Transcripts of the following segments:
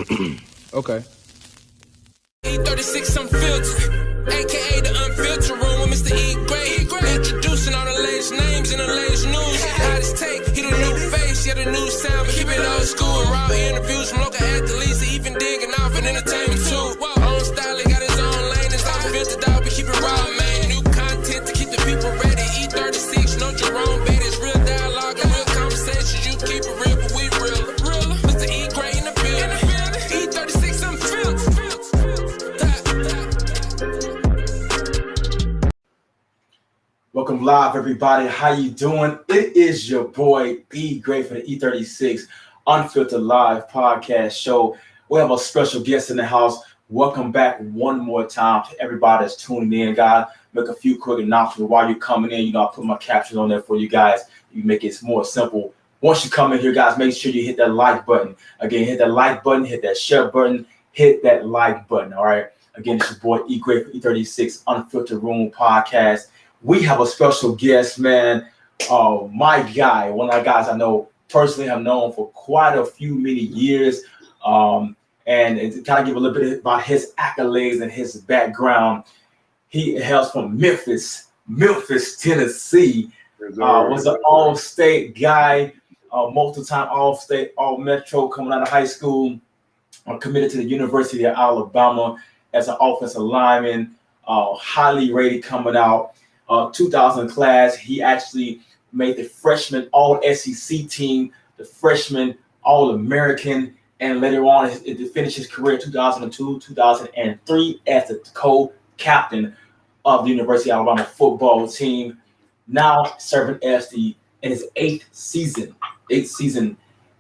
Okay. E36 Unfiltered, aka the Unfiltered Room with Mr. E. Gray. Introducing all the latest names and the latest news. Hottest take, he the new face, yeah, the new sound, but keep it old school. Raw interviews from local athletes, even digging off and entertainment too. Own style, he got his own lane, it's unfiltered out, but keep it raw, man. New content to keep the people ready. E36, no Jerome Bettis, real dialogue and real conversations. You keep it real, but we real. Mr. E. Gray in the building. E36 Unfiltered. Welcome live, everybody. How you doing? It is your boy E. Gray for the E36 Unfiltered Live podcast show. We have a special guest in the house. Welcome back one more time to everybody that's tuning in, guys. Make a few quick announcements while you're coming in. You know, I put my captions on there for you guys. You make it more simple. Once you come in here, guys, make sure you hit that like button. Again, hit that like button, hit that share button, hit that like button. All right. Again, it's your boy E. Gray for E36 Unfiltered Room podcast. We have a special guest, man. My guy, one of the guys I know personally, have known for quite a few many years. And to kind of give a little bit about his accolades and his background, he hails from Memphis, Tennessee. Was an all-state guy, multiple-time all-state, all-metro coming out of high school. Committed to the University of Alabama as an offensive lineman, highly rated coming out. 2000 class, he actually made the freshman all-SEC team, the freshman all-American, and later on to finish his career in 2002, 2003 as the co-captain of the University of Alabama football team. Now serving as in his eighth season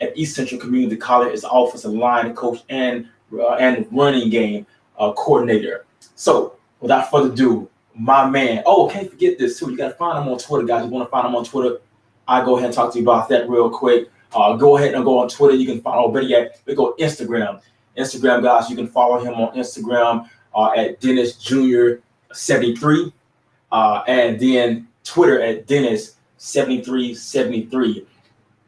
at East Central Community College as offensive line coach and running game coordinator. So without further ado, my man. Oh, can't forget this too. You got to find him on Twitter, guys. You want to find him on Twitter? I'll go ahead and talk to you about that real quick. Go ahead and go on Twitter. You can follow, better yet, we go Instagram. Instagram, guys, you can follow him on Instagram at Dennis Jr. 73. And then Twitter at Dennis 7373.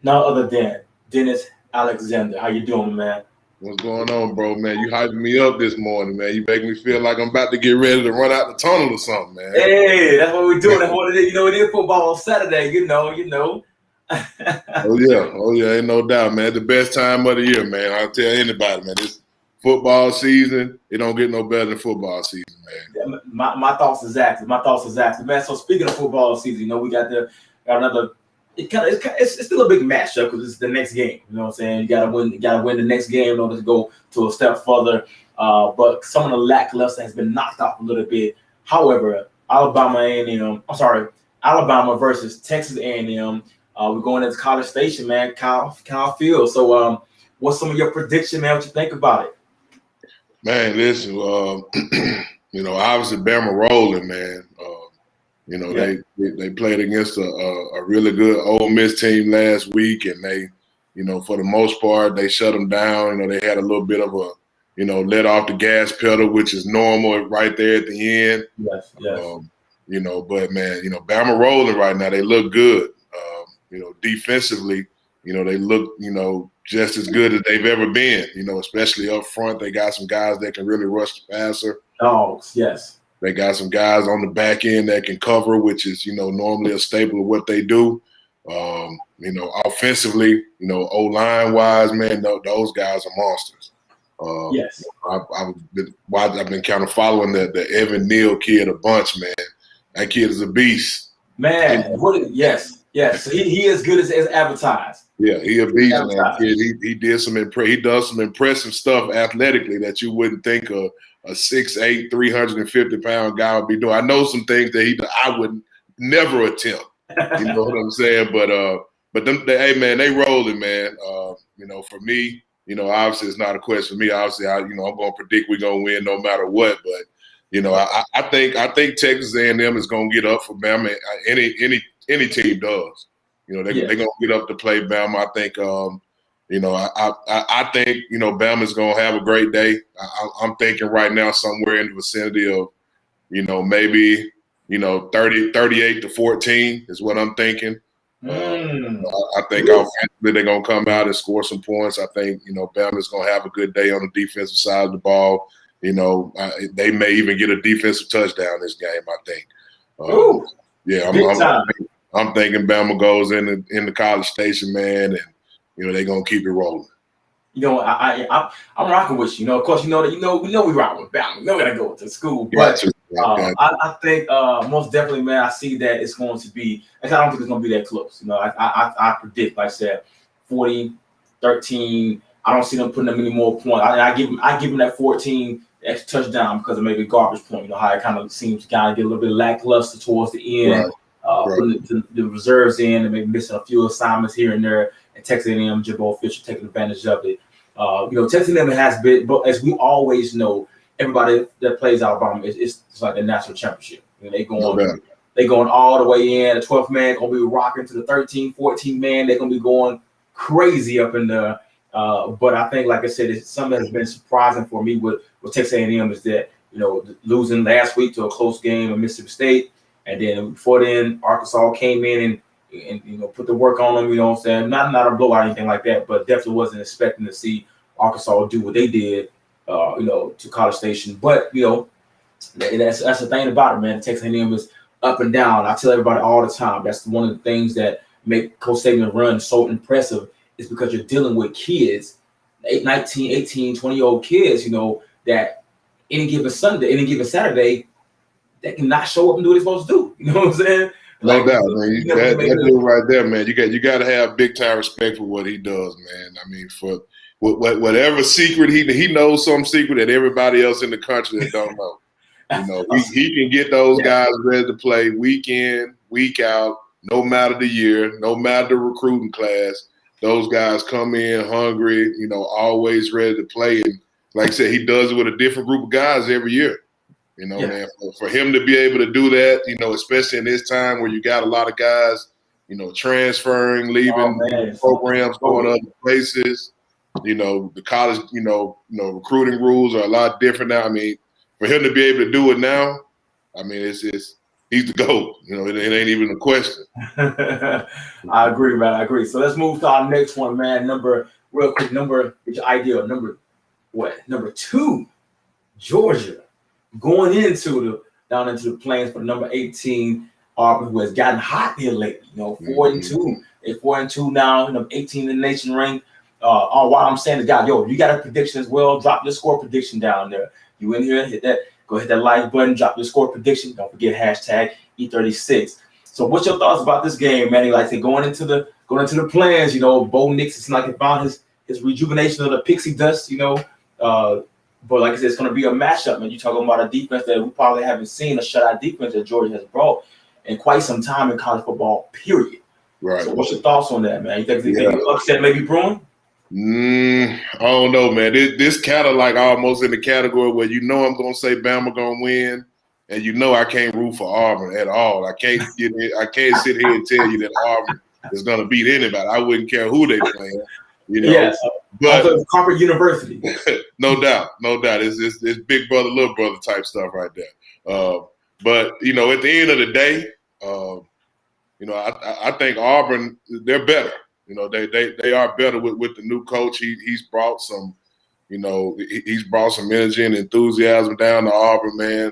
None other than Dennis Alexander. How you doing, man? What's going on, bro, man? You hyping me up this morning, man. You make me feel like I'm about to get ready to run out the tunnel or something, man. Hey, that's what we're doing. That's what it is. You know, it is football on Saturday, you know. Oh, yeah, ain't no doubt, man. The best time of the year, man. I'll tell anybody, man. This football season, it don't get no better than football season, man. Yeah, my thoughts exactly. Man, so speaking of football season, you know, we got another. It's still a big matchup because it's the next game. You know what I'm saying? You gotta win the next game in order to go to a step further. But some of the lackluster has been knocked off a little bit. However, Alabama versus Texas A&M. We're going into College Station, man. Kyle Field. So, what's some of your prediction, man? What you think about it? Man, listen. You know, obviously Bama rolling, man. You know, yeah. They played against a really good Ole Miss team last week, and they, you know, for the most part, they shut them down. You know, they had a little bit of let off the gas pedal, which is normal right there at the end. Yes. You know, but, man, you know, Bama rolling right now. They look good. You know, defensively, you know, they look, you know, just as good as they've ever been, you know, especially up front. They got some guys that can really rush the passer. Dogs, yes. They got some guys on the back end that can cover, which is, you know, normally a staple of what they do. You know, offensively, you know, O-line wise, man, those guys are monsters. Yes. I've been kind of following the Evan Neal kid a bunch, man. That kid is a beast. Man, yes. So he is good as advertised. Yeah, he a beast, man. Kid. He does some impressive stuff athletically that you wouldn't think a 6'8", 350-pound guy would be doing. I know some things that I would never attempt. You know what I'm saying? But hey, man, they rolling, man. You know, for me, you know, obviously it's not a question for me. Obviously, I'm going to predict we're going to win no matter what. But, you know, I think Texas A&M is going to get up for Bama. Any team does. You know, they're going to get up to play Bama. I think you know, I think, you know, Bama's going to have a great day. I'm thinking right now somewhere in the vicinity of, you know, maybe, you know, 38-14 is what I'm thinking. I think offensively they're gonna come out and score some points. I think Bama's gonna have a good day on the defensive side of the ball. They may even get a defensive touchdown this game. I think. I'm thinking Bama goes in the College Station, man, and they're gonna keep it rolling. I'm rocking with you. Of course, we rock with Bama. We gotta go to school, but I think most definitely, man, I see that it's going to be. I don't think it's going to be that close. I predict, like I said, 40-13. I don't see them putting up any more points. I give them that 14 extra touchdown because of maybe garbage point. How it kind of seems to kind of get a little bit lackluster towards the end. Putting the reserves in and maybe missing a few assignments here and there, and Texas A&M, Jimbo Fisher taking advantage of it. Texas A&M has been, but as we always know, everybody that plays Alabama, it's like a national championship. They going all the way in. The 12th man gonna be rocking to the 13, 14 man. They're gonna be going crazy up in there. But I think, like I said, it's something that's been surprising for me with Texas A&M is that losing last week to a close game of Mississippi State, and then before then Arkansas came in and put the work on them. What I'm saying? Not a blowout or anything like that, but definitely wasn't expecting to see Arkansas do what they did. To College Station, but that's the thing about it, man. Texas A&M is up and down. I tell everybody all the time. That's one of the things that make Coach Saban run so impressive is because you're dealing with kids, 19, 18, 20-year-old kids. That any given Sunday, any given Saturday, they cannot show up and do what they're supposed to do. You know what I'm saying? No doubt, man. That dude right there, man. You got to have big time respect for what he does, man. I mean, for whatever secret he knows, some secret that everybody else in the country that don't know. He can get those guys ready to play week in, week out, no matter the year, no matter the recruiting class. Those guys come in hungry, always ready to play. And like I said, he does it with a different group of guys every year. Man, for him to be able to do that, especially in this time where you got a lot of guys, transferring, leaving programs, going other places. The college, recruiting rules are a lot different now. I mean, for him to be able to do it now, I mean, he's the GOAT. It ain't even a question. I agree, man. I agree. So let's move to our next one, man. Number 2, Georgia, going down into the plains for number 18, Auburn, who has gotten hot here lately. 4-2. They're 4-2 now. Number 18 in the nation ranked. While I'm saying to God, you got a prediction as well. Drop your score prediction down there. You in here, hit that like button, drop your score prediction. Don't forget hashtag E36. So what's your thoughts about this game, man? Like I said, going into the plans, Bo Nix is like he found his rejuvenation of the pixie dust, but like I said, it's gonna be a matchup, man. You're talking about a defense that we probably haven't seen, a shutout defense that Georgia has brought in quite some time in college football, period. Right. So what's your thoughts on that, man? You think the upset may be brewing? I don't know, man. This kind of like almost in the category where I'm gonna say Bama gonna win, and I can't root for Auburn at all. I can't sit here and tell you that Auburn is gonna beat anybody. I wouldn't care who they play. Yes, but Harvard University. no doubt. It's big brother, little brother type stuff right there. But at the end of the day, I think Auburn, they're better. They are better with the new coach. He's brought some, he's brought some energy and enthusiasm down to Auburn, man.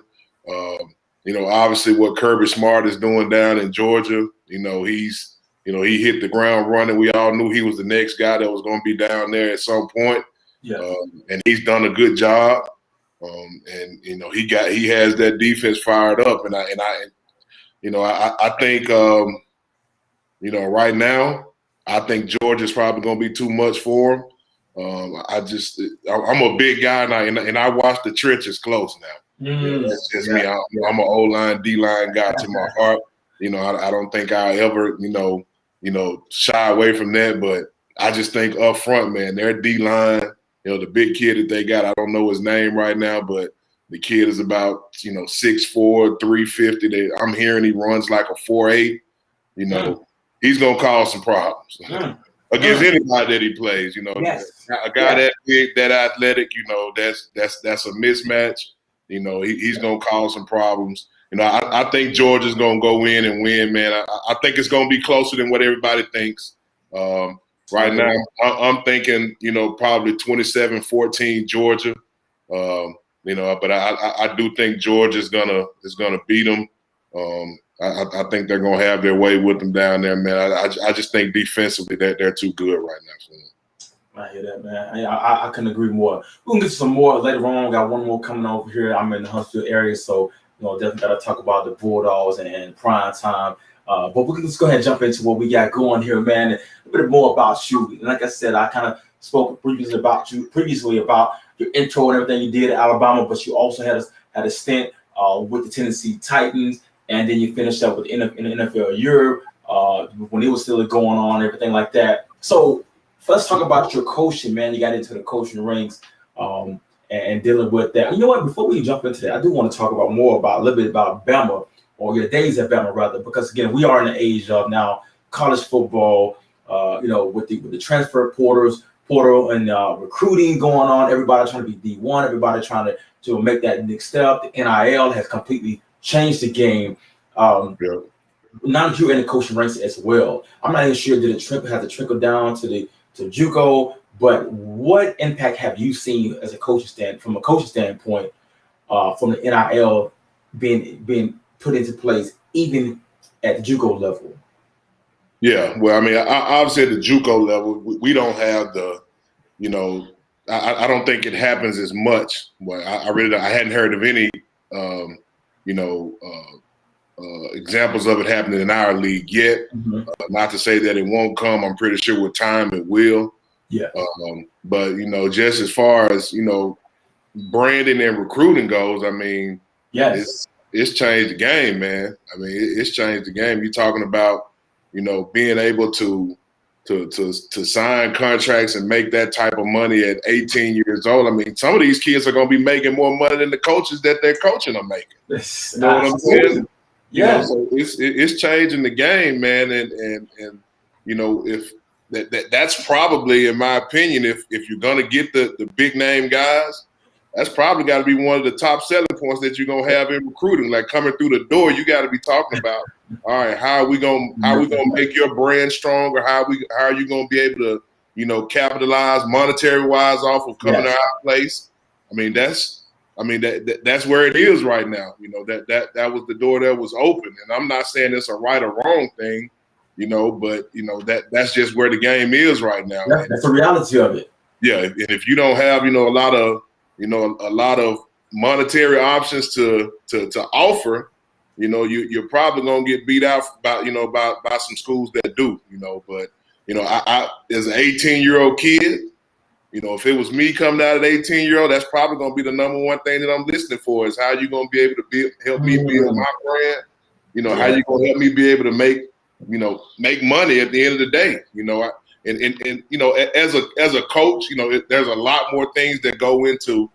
Obviously what Kirby Smart is doing down in Georgia, he hit the ground running. We all knew he was the next guy that was going to be down there at some point. Yeah. And he's done a good job. He has that defense fired up. And I think right now, I think Georgia's probably going to be too much for him. I'm a big guy and I watch the trenches close now. That's just me. I'm an O-line, D-line guy to my heart. I don't think I ever, shy away from that. But I just think up front, man, their D-line, the big kid that they got, I don't know his name right now, but the kid is about, 6'4", 350. I'm hearing he runs like a 4.8, He's gonna cause some problems against anybody that he plays. A guy that big, that athletic. That's a mismatch. He's gonna cause some problems. I think Georgia's going to go in and win, man. I think it's going to be closer than what everybody thinks. Right now, I'm thinking, probably 27-14 Georgia. But I do think Georgia's gonna beat them. I think they're gonna have their way with them down there, man. I just think defensively that they're too good right now for them. I hear that, man. I couldn't agree more. We can get some more later on. We got one more coming over here. I'm in the Huntsville area, so definitely got to talk about the Bulldogs and prime time. But we can just go ahead and jump into what we got going here, man. A bit more about you. And like I said, I kind of spoke previously about your intro and everything you did at Alabama, but you also had a stint with the Tennessee Titans, and then you finished up with in the NFL Europe when it was still going on, everything like that. So let's talk about your coaching, man. You got into the coaching ranks and dealing with that. You know what? Before we jump into that, I do want to talk a little bit about Bama, or your days at Bama, rather, because again, we are in the age of now college football. With the transfer portal and recruiting going on, everybody trying to be D1, everybody trying to make that next step. The NIL has completely changed the game. Now that you're in the coaching ranks as well, I'm not even sure did it have to trickle down to JUCO, but what impact have you seen as a coaching standpoint from the NIL being put into place, even at the JUCO level? Yeah, well, I mean, obviously at the JUCO level, we don't have the, I don't think it happens as much. But I hadn't heard of any, examples of it happening in our league yet. Mm-hmm. Not to say that it won't come. I'm pretty sure with time it will. Yeah. But just as far as branding and recruiting goes, I mean, yes, it's changed the game, man. I mean, it's changed the game. You're talking about being able to sign contracts and make that type of money at 18 years old. I mean, some of these kids are going to be making more money than the coaches that they're coaching are making. You know what I'm saying? Yeah. So it's changing the game, man. And if that's probably, in my opinion, if you're going to get the big name guys, that's probably got to be one of the top selling points that you're gonna have in recruiting. Like coming through the door, you got to be talking about, all right, how are we gonna make your brand stronger? How are you gonna be able to, capitalize monetary wise off of coming to our place? I mean, that's where it is right now. That was the door that was open, and I'm not saying it's a right or wrong thing, but that's just where the game is right now. Yeah, that's the reality of it. Yeah, and if you don't have a lot of monetary options to offer, you're probably gonna get beat out by some schools that do, But I as an 18-year-old kid, if it was me coming out at 18-year-old, that's probably gonna be the number one thing that I'm listening for is how you gonna be able to help me build my brand. How you gonna help me be able to make money at the end of the day. As a coach, there's a lot more things that go into,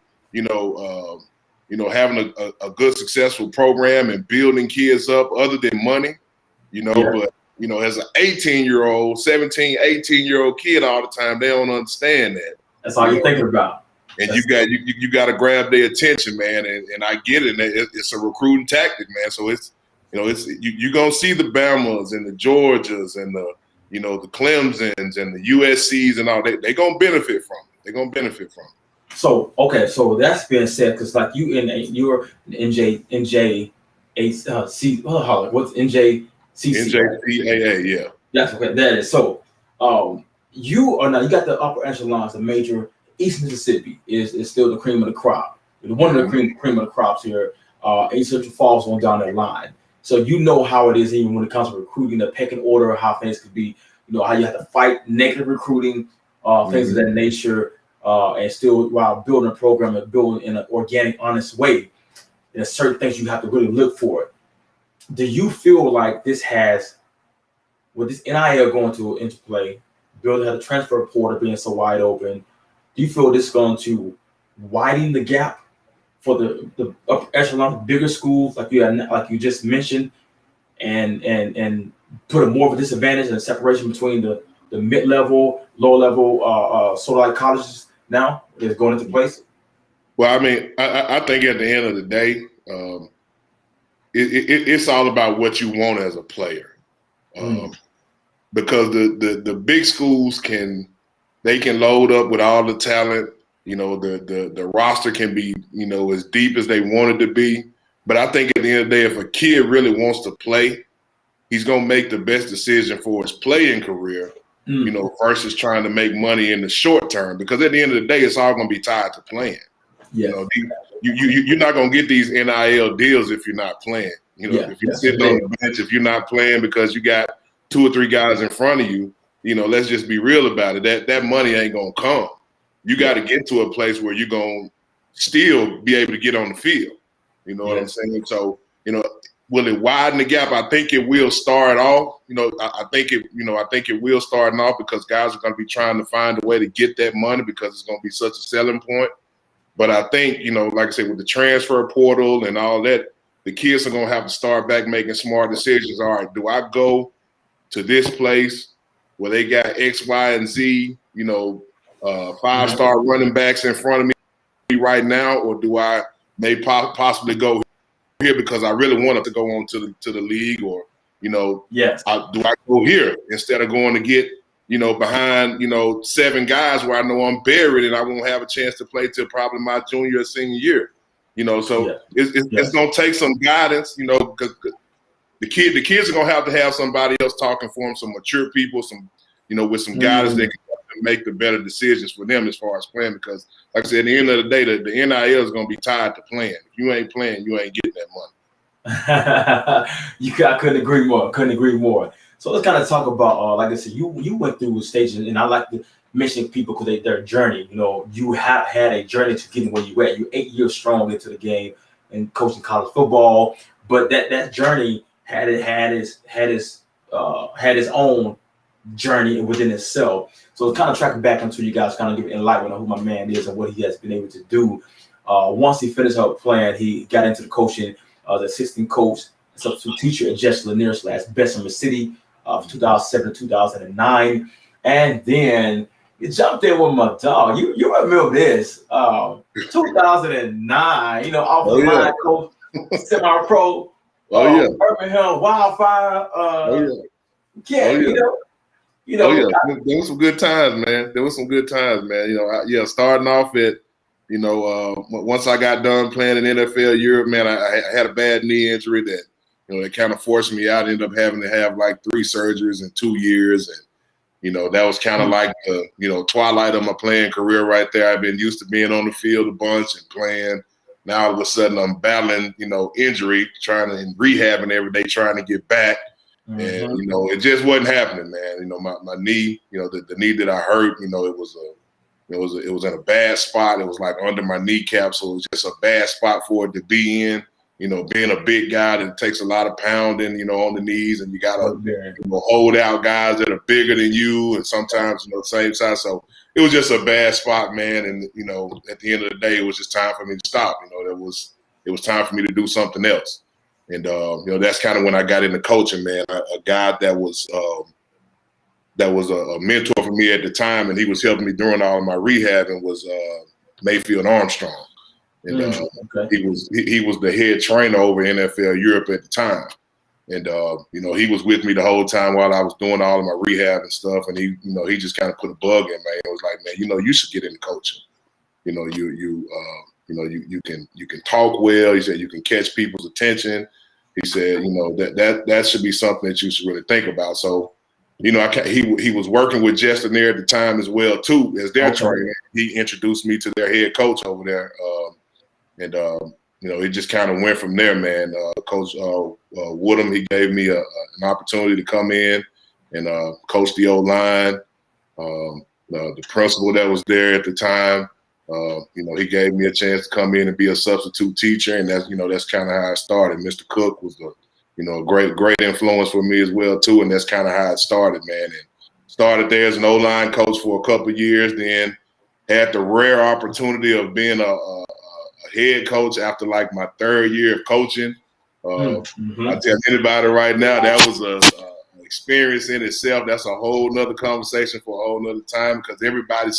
having a good, successful program and building kids up other than money, but, as an 18-year-old, 17, 18-year-old kid all the time, they don't understand that. That's all you're thinking about. And you got to grab their attention, man. And I get it. It's a recruiting tactic, man. So you're going to see the Bamas and the Georgias and the Clemsons and the USCs and all that. They're going to benefit from it. They're going to benefit from it. So, okay. So that's being said, because like you're NJCAA, what's NJCC? NJCAA, yeah. That's okay. That is. So, you got the upper echelons, the major East Mississippi is still the cream of the crop. One of the cream of the crops here. East Central Falls on down that line. So you know how it is even when it comes to recruiting, the pecking order, how things could be, how you have to fight negative recruiting, things of that nature, and still while building a program and building in an organic, honest way. There's certain things you have to really look for. Do you feel like this has, with this NIL going into play, building the transfer portal being so wide open, do you feel this is going to widen the gap for the upper echelon, bigger schools like you just mentioned, and put a more of a disadvantage and a separation between the mid-level, low-level, sort of like colleges now is going into place? Well, I mean, I think at the end of the day, it's all about what you want as a player, because the big schools can load up with all the talent. The roster can be as deep as they want it to be. But I think at the end of the day, if a kid really wants to play, he's gonna make the best decision for his playing career. Versus trying to make money in the short term, because at the end of the day, it's all going to be tied to playing. Yeah. You're not going to get these NIL deals if you're not playing. If you're sitting on the bench, if you're not playing because you got 2 or 3 guys in front of you, let's just be real about it. That money ain't going to come. You got to get to a place where you're going to still be able to get on the field. You know what I'm saying? So, will it widen the gap? I think it will start off. I think it will start off because guys are going to be trying to find a way to get that money because it's going to be such a selling point. But I think, like I said, with the transfer portal and all that, the kids are going to have to start back making smart decisions. All right, do I go to this place where they got X, Y, and Z, 5-star running backs in front of me right now, or do I may possibly go here because I really wanted to go on to the league, or do I go here instead of going to get behind 7 guys where I know I'm buried and I won't have a chance to play till probably my junior or senior year. It's gonna take some guidance, because the kids are gonna have to have somebody else talking for them, some mature people, with some guidance that can help them make the better decisions for them as far as playing. Because, like I said, at the end of the day, the NIL is gonna be tied to playing. If you ain't playing, you ain't getting that money. I couldn't agree more. So let's kind of talk about, like I said, you went through a stage, and I like to mention people because their journey. You have had a journey to getting where you at. You're 8 years strong into the game and coaching college football, but that journey had its own journey within itself. So it's kind of tracking back until you guys kind of give enlightenment on who my man is and what he has been able to do. Once he finished up playing, he got into the coaching, the assistant coach, substitute teacher at Jess Lanier/Bessemer City, 2007 to 2009, and then you jumped in with my dog. You remember this? 2009. Off the line coach, semi-pro. Birmingham Wildfire. There was some good times, man. Starting off at, once I got done playing in NFL Europe, man, I had a bad knee injury that, that kind of forced me out. I ended up having to have like 3 surgeries in 2 years. And, that was kind of like the, twilight of my playing career right there. I've been used to being on the field a bunch and playing. Now all of a sudden I'm battling, injury, trying to rehabbing every day, trying to get back. And, it just wasn't happening, man. My knee, the knee that I hurt, it was in a bad spot. It was like under my kneecap. So it was just a bad spot for it to be in. Being a big guy, that takes a lot of pounding, on the knees, and you got to hold out guys that are bigger than you, and sometimes, the same size. So it was just a bad spot, man. And, at the end of the day, it was just time for me to stop. It was time for me to do something else. And, that's kind of when I got into coaching, man. A guy that was a mentor for me at the time, and he was helping me during all of my rehab, and was Mayfield Armstrong. And he was the head trainer over NFL Europe at the time. And, he was with me the whole time while I was doing all of my rehab and stuff. And he just kind of put a bug in me. It was like, man, you should get into coaching. You can talk well. He said, you can catch people's attention. He said, that should be something that you should really think about. So, he was working with Jess Lanier at the time as well, too, as their trainer. He introduced me to their head coach over there. It just kind of went from there, man. Coach Woodham, he gave me an opportunity to come in and coach the O-line. The principal that was there at the time, he gave me a chance to come in and be a substitute teacher, and that's kind of how it started. Mr. Cook was a great influence for me as well too, and that's kind of how it started, man. And started there as an O-line coach for a couple of years, then had the rare opportunity of being a head coach after like my 3rd year of coaching. I tell anybody right now, that was an experience in itself. That's a whole nother conversation for a whole nother time, because everybody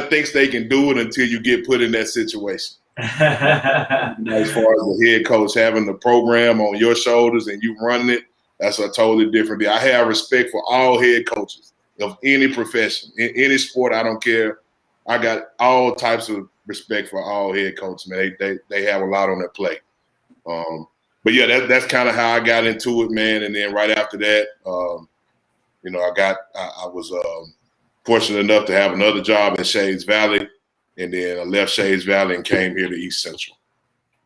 thinks they can do it until you get put in that situation. As far as the head coach having the program on your shoulders and you running it, that's a totally different deal. I have respect for all head coaches of any profession, in any sport. I don't care. I got all types of respect for all head coaches, man. They have a lot on their plate. But yeah, that's kind of how I got into it, man. And then right after that, I was fortunate enough to have another job in Shades Valley, and then I left Shades Valley and came here to East Central.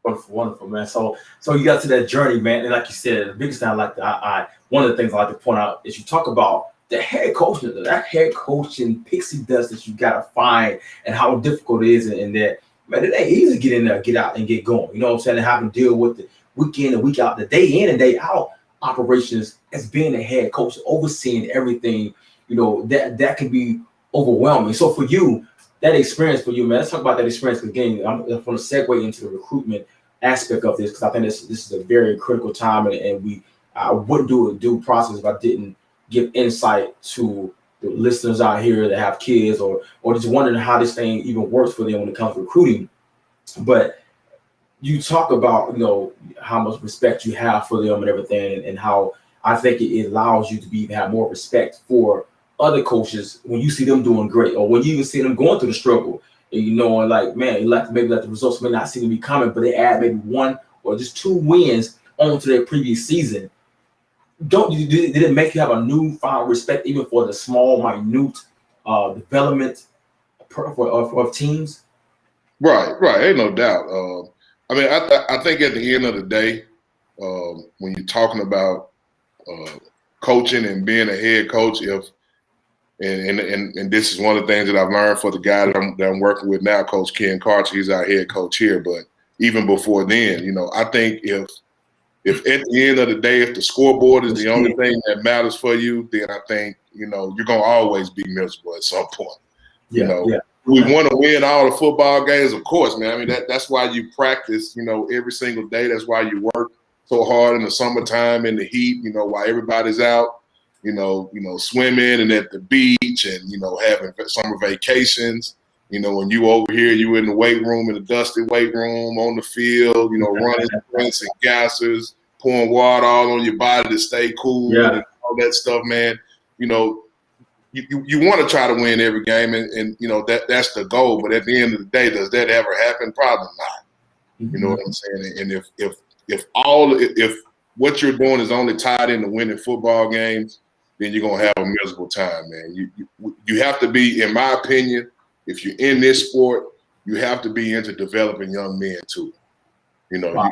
Wonderful, man. So you got to that journey, man, and like you said, the biggest thing one of the things I like to point out is you talk about the head coaching, that head coaching pixie dust that you gotta find, and how difficult it is, and that, man, it ain't easy to get in there, get out, and get going. You know what I'm saying? And having to deal with the week in and week out, the day in and day out operations as being a head coach, overseeing everything. You know, that can be overwhelming. So for you, that experience for you, man, let's talk about that experience again. I'm going to segue into the recruitment aspect of this, because I think this is a very critical time, and I wouldn't do a due process if I didn't give insight to the listeners out here that have kids or just wondering how this thing even works for them when it comes to recruiting. But you talk about, you know, how much respect you have for them and everything, and how I think it allows you to have more respect for other coaches when you see them doing great, or when you even see them going through the struggle, and you know, like, man, maybe the results may not seem to be coming, but they add maybe one or just two wins onto their previous season. Did it make you have a newfound respect even for the small, minute development of teams? Right, ain't no doubt. I mean, I think at the end of the day, when you're talking about coaching and being a head coach, and this is one of the things that I've learned for the guy that I'm working with now, Coach Ken Carter. He's our head coach here, but even before then, you know, I think if at the end of the day, if the scoreboard is the only thing that matters for you, then I think, you know, you're gonna always be miserable at some point. We want to win all the football games, of course, man. I mean, that's why you practice, you know, every single day. That's why you work so hard in the summertime in the heat, you know, while everybody's out, you know, swimming and at the beach, and, you know, having summer vacations. You know, when you over here, you in the weight room, in the dusty weight room, on the field, you know, running sprints and gassers, pouring water all on your body to stay cool, and all that stuff, man. You know, you want to try to win every game, and you know, that's the goal. But at the end of the day, does that ever happen? Probably not. You know what I'm saying? And if what you're doing is only tied into winning football games, then you're gonna have a miserable time, man. You have to be, in my opinion, if you're in this sport, you have to be into developing young men too. You know,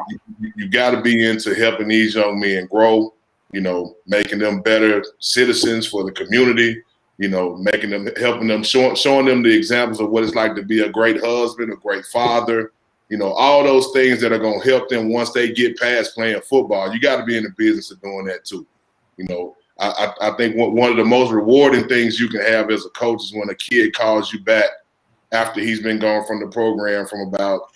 you got to be into helping these young men grow, you know, making them better citizens for the community, you know, helping them, showing them the examples of what it's like to be a great husband, a great father, you know, all those things that are going to help them once they get past playing football. You got to be in the business of doing that too. You know, I think one of the most rewarding things you can have as a coach is when a kid calls you back after he's been gone from the program for about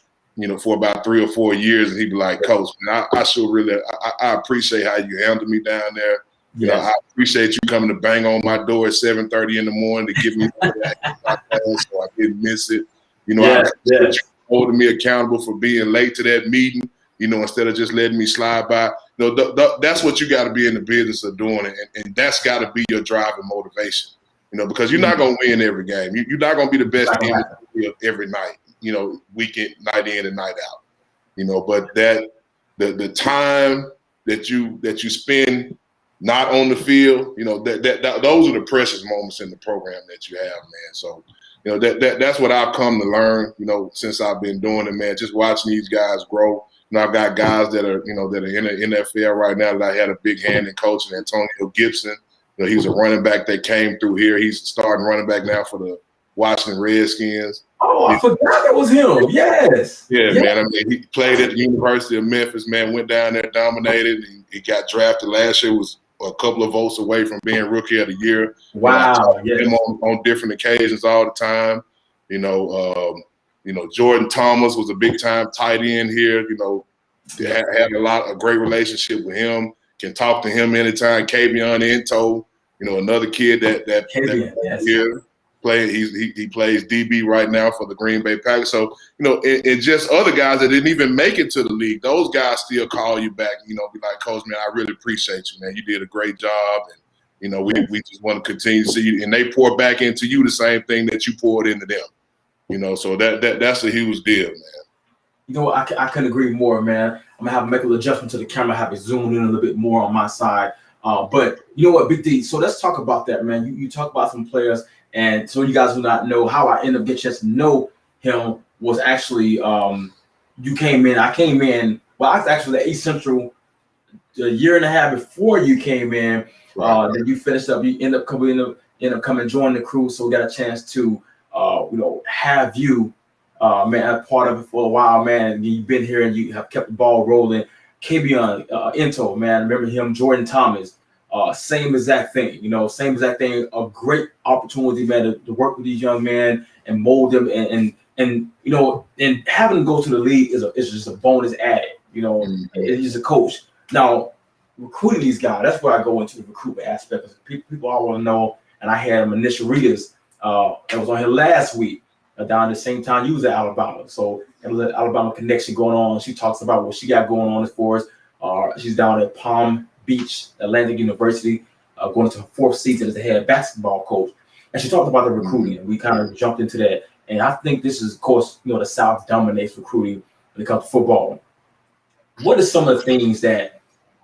3 or 4 years, and he'd be like, "Coach, man, I appreciate how you handled me down there. You know, I appreciate you coming to bang on my door at 7:30 in the morning to give me that so I didn't miss it. You know, I appreciate you holding me accountable for being late to that meeting, you know, instead of just letting me slide by." You know, that's what you got to be in the business of doing, and that's got to be your drive and motivation. You know, because you're not going to win every game. You're not going to be the best team in the field every night, you know, weekend, night in and night out. You know, but the time that you spend not on the field, you know, that those are the precious moments in the program that you have, man. So, you know, that's what I've come to learn, you know, since I've been doing it, man. Just watching these guys grow. You know, I've got guys that are in the NFL right now that I had a big hand in coaching. Antonio Gibson, you know, he's a running back that came through here. He's a starting running back now for the Washington Redskins. Oh, I forgot that was him. Yes. Yeah, man. I mean, he played at the University of Memphis, man, went down there, dominated. He got drafted last year, was a couple of votes away from being Rookie of the Year. Wow. Him on different occasions all the time. You know, Jordan Thomas was a big-time tight end here. You know, had a great relationship with him. Can talk to him anytime. Kavion Ento, you know, another kid that here. He plays DB right now for the Green Bay Packers. So, and just other guys that didn't even make it to the league, those guys still call you back, be like, Coach, man, I really appreciate you, man. You did a great job. And, we just want to continue to see you. And they pour back into you the same thing that you poured into them. So that's a huge deal, man. I couldn't agree more, man. I'm going to make a little adjustment to the camera, have it zoomed in a little bit more on my side. But you know what, Big D, so let's talk about that, man. You talk about some players. And so you guys do not know how I ended up getting a chance to know him was actually you came in. I came in. Well, I was actually at East Central a year and a half before you came in. Then you finished up. You end up coming and joining the crew. So we got a chance to have you, man, as part of it for a while, man. You've been here and you have kept the ball rolling. Kabion, Into, man, remember him, Jordan Thomas. Same exact thing, same exact thing. A great opportunity, man, to work with these young men and mold them, and having to go to the league is just a bonus added. It's just a coach. Now, recruiting these guys, that's where I go into the recruitment aspect. People all want to know, and I had him initial readers. That was on here last week, down at the same time you was at Alabama. So a little Alabama connection going on. She talks about what she got going on as far as she's down at Palm Beach, Atlantic University, going into her fourth season as the head basketball coach. And she talked about the recruiting, and we kind of jumped into that. And I think this is, of course, the South dominates recruiting when it comes to football. What are some of the things that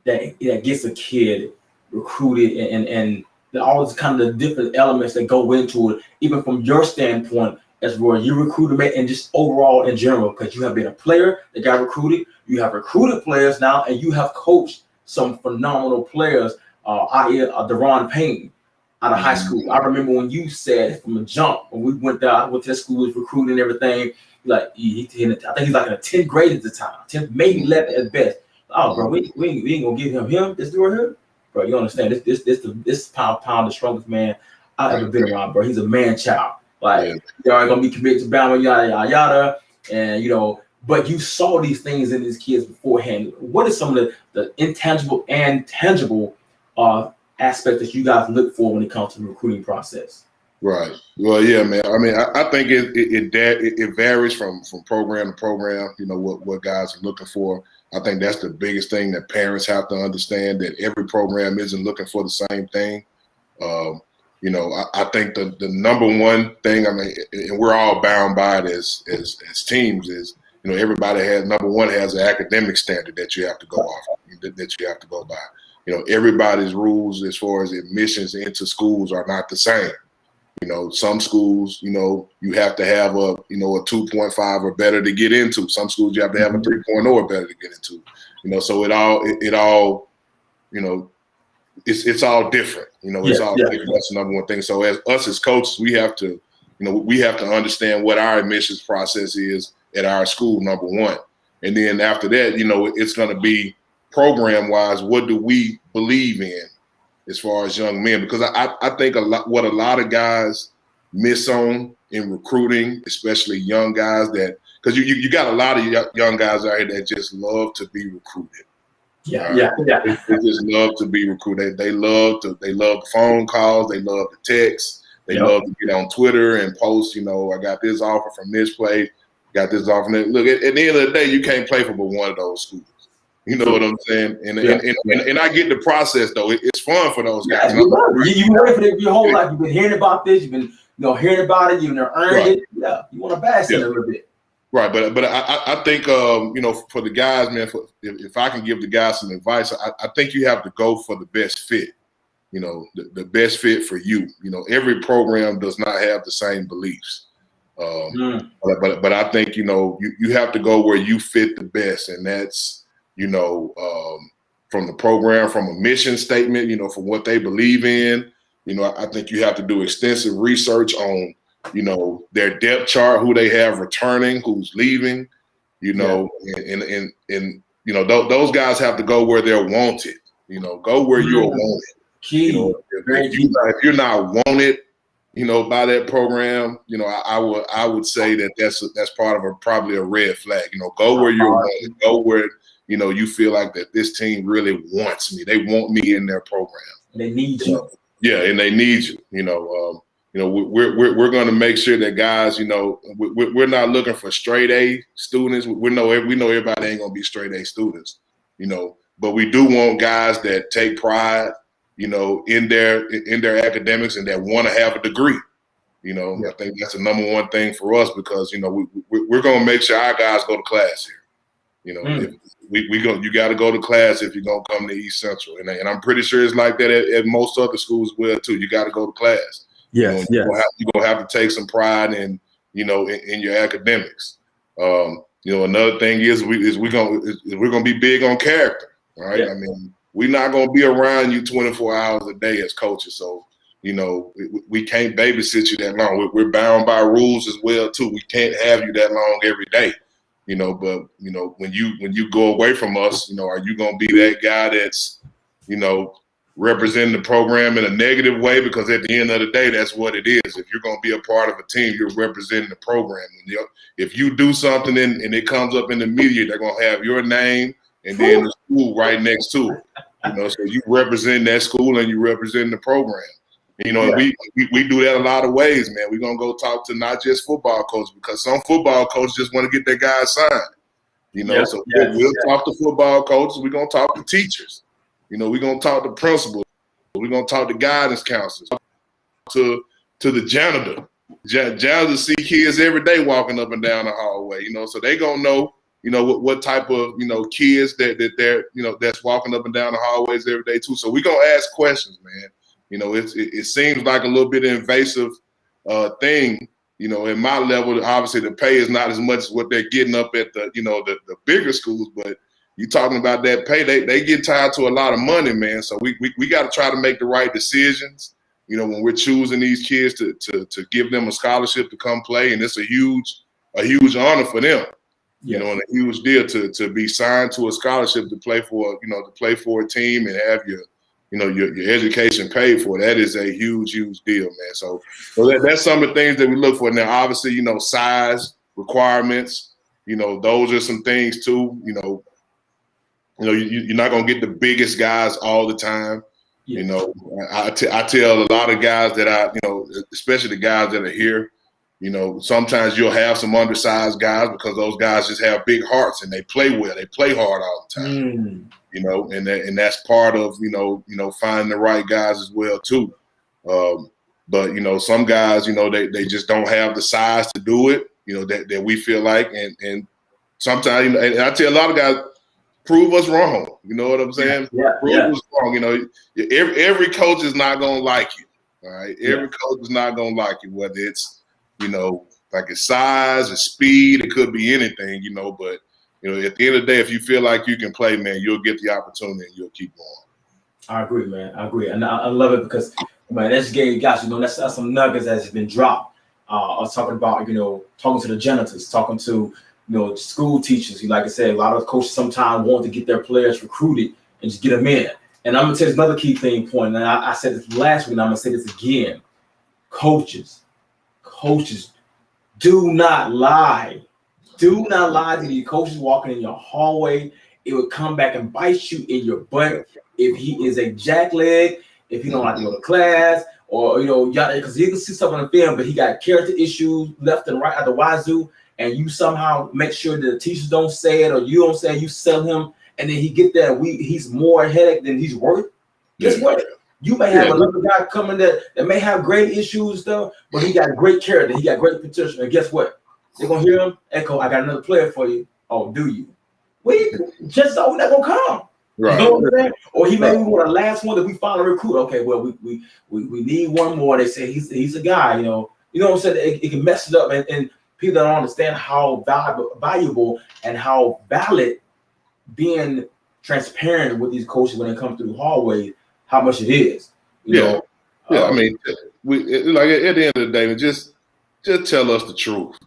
gets a kid recruited and all these kind of the different elements that go into it, even from your standpoint as where you recruited and just overall in general, because you have been a player that got recruited, you have recruited players now, and you have coached some phenomenal players, i.e. Deron Payne out of high school. I remember when you said from the jump, when we went to school, was recruiting and everything, like I think he's like in a 10th grade at the time, 10th, maybe 11th at best. Oh, bro, we ain't gonna give him this dude here, bro. You understand? This pound the strongest man I've ever been around, bro. He's a man child. Like you are gonna be committed to Bama, yada yada yada, and But you saw these things in these kids beforehand. What are some of the intangible and tangible aspects that you guys look for when it comes to the recruiting process? Right. Well, yeah, man. I mean, I think it varies from program to program. What guys are looking for. I think that's the biggest thing that parents have to understand, that every program isn't looking for the same thing. I think the number one thing, and we're all bound by it as teams, is everybody number one has an academic standard that you have to go off, that you have to go by. Everybody's rules as far as admissions into schools are not the same. Some schools, you have to have a 2.5 or better to get into. Some schools you have to have a 3.0 or better to get into. So it all, it's all different. It's all different. That's the number one thing. So as coaches, we have to understand what our admissions process is at our school, number one. And then after that, it's going to be program-wise, what do we believe in as far as young men? Because I think what a lot of guys miss on in recruiting, especially young guys, because you got a lot of young guys out here that just love to be recruited. Yeah. They just love to be recruited. They love the phone calls. They love the texts. They love to get on Twitter and post, I got this offer from this place, got this offer from that. Look, at the end of the day, you can't play for but one of those schools. You know what I'm saying? And I get the process, though. It's fun for those guys. You've been working for it your whole life. You've been hearing about this. You've been hearing about it. You've earned it. Yeah, you want to bask in it a little bit. Right, but I think for the guys, man, if I can give the guys some advice, I think you have to go for the best fit. The best fit for you. Every program does not have the same beliefs. But I think you have to go where you fit the best, and that's from the program, from a mission statement, from what they believe in. I think you have to do extensive research on their depth chart, who they have returning, who's leaving, and those guys have to go where they're wanted, go where you're wanted. If you're not wanted, by that program, I would say that's part of probably a red flag. Go where you're wanted, go where, you feel like that this team really wants me. They want me in their program. They need you. Yeah, and they need you, You know, we're going to make sure that guys, you know, we're not looking for straight A students. We know everybody ain't going to be straight A students, you know, but we do want guys that take pride, you know, in their academics and that want to have a degree. You know, I think that's the number one thing for us because, you know, we're going to make sure our guys go to class here. You know, if you got to go to class if you're going to come to East Central. And I'm pretty sure it's like that at most other schools will too. You got to go to class. Yes, you're gonna have to take some pride in, you know, in your academics. You know, another thing is we're gonna be big on character, right? I mean, we're not gonna be around you 24 hours a day as coaches, so you know we can't babysit you that long. We're bound by rules as well too. We can't have you that long every day, you know. But you know, when you go away from us, you know, are you gonna be that guy that's, you know, representing the program in a negative way? Because at the end of the day, that's what it is. If you're going to be a part of a team, you're representing the program. And if you do something and it comes up in the media, they're going to have your name and then the school right next to it. You know, so you represent that school and you represent the program. And, you know, we do that a lot of ways, man. We're going to go talk to not just football coaches because some football coaches just want to get their guys signed. You know, so we'll talk to football coaches. We're going to talk to teachers. You know, we're going to talk to principals. We're going to talk to guidance counselors, to the janitor. Janitors see kids every day walking up and down the hallway, you know, so they going to know, you know, what type of, you know, kids that they're, you know, that's walking up and down the hallways every day too. So we're going to ask questions, man. You know, it seems like a little bit invasive thing, you know, in my level. Obviously the pay is not as much as what they're getting up at the, you know, the bigger schools, but you talking about that pay, they get tied to a lot of money, man. So we got to try to make the right decisions, you know, when we're choosing these kids to give them a scholarship to come play. And it's a huge honor for them, you know, and a huge deal to be signed to a scholarship to play for, you know, to play for a team and have your, you know, your education paid for. That is a huge deal, man. So that's some of the things that we look for. Now, obviously, you know, size requirements, you know, those are some things too, you know, you're not going to get the biggest guys all the time. You know, I tell a lot of guys that you know, especially the guys that are here, you know, sometimes you'll have some undersized guys because those guys just have big hearts and they play well. They play hard all the time, you know, and that's part of, you know, finding the right guys as well too. But, you know, some guys, you know, they just don't have the size to do it, you know, that we feel like. And sometimes, you know, and I tell a lot of guys, prove us wrong. You know what I'm saying? Prove us wrong. You know, every coach is not going to like you. All right. Every coach is not going to like you, whether it's, you know, like his size, his speed, it could be anything, you know, but, you know, at the end of the day, if you feel like you can play, man, you'll get the opportunity and you'll keep going. I agree, man. I agree. And I love it because, man, that's gave guys, you know, that's some nuggets that's been dropped. I was talking about, you know, talking to the janitors, talking to, you know, school teachers. Like I said, a lot of coaches sometimes want to get their players recruited and just get them in. And I'm going to tell you another key point, and I said this last week, and I'm going to say this again. Coaches, do not lie. Do not lie to these coaches walking in your hallway. It will come back and bite you in your butt if he is a jackleg, if he don't like to go to class, or, you know, because you can see stuff on the film, but he got character issues left and right at the wazoo. And you somehow make sure that the teachers don't say it or you don't say it, you sell him, and then he get there and he's more headache than he's worth. Guess what? You may have another guy coming that may have great issues and stuff, but he got great character, he got great potential. And guess what? They're gonna hear him echo, I got another player for you. Oh, do you? Just so not gonna come. Right. You know what I'm saying? Or he may be one of the last one that we finally recruit. Okay, well, we need one more. They say he's a guy, you know what I'm saying? It can mess it up and people don't understand how valuable and how valid being transparent with these coaches when they come through the hallway, how much it is. You know? I mean, like at the end of the day, just tell us the truth.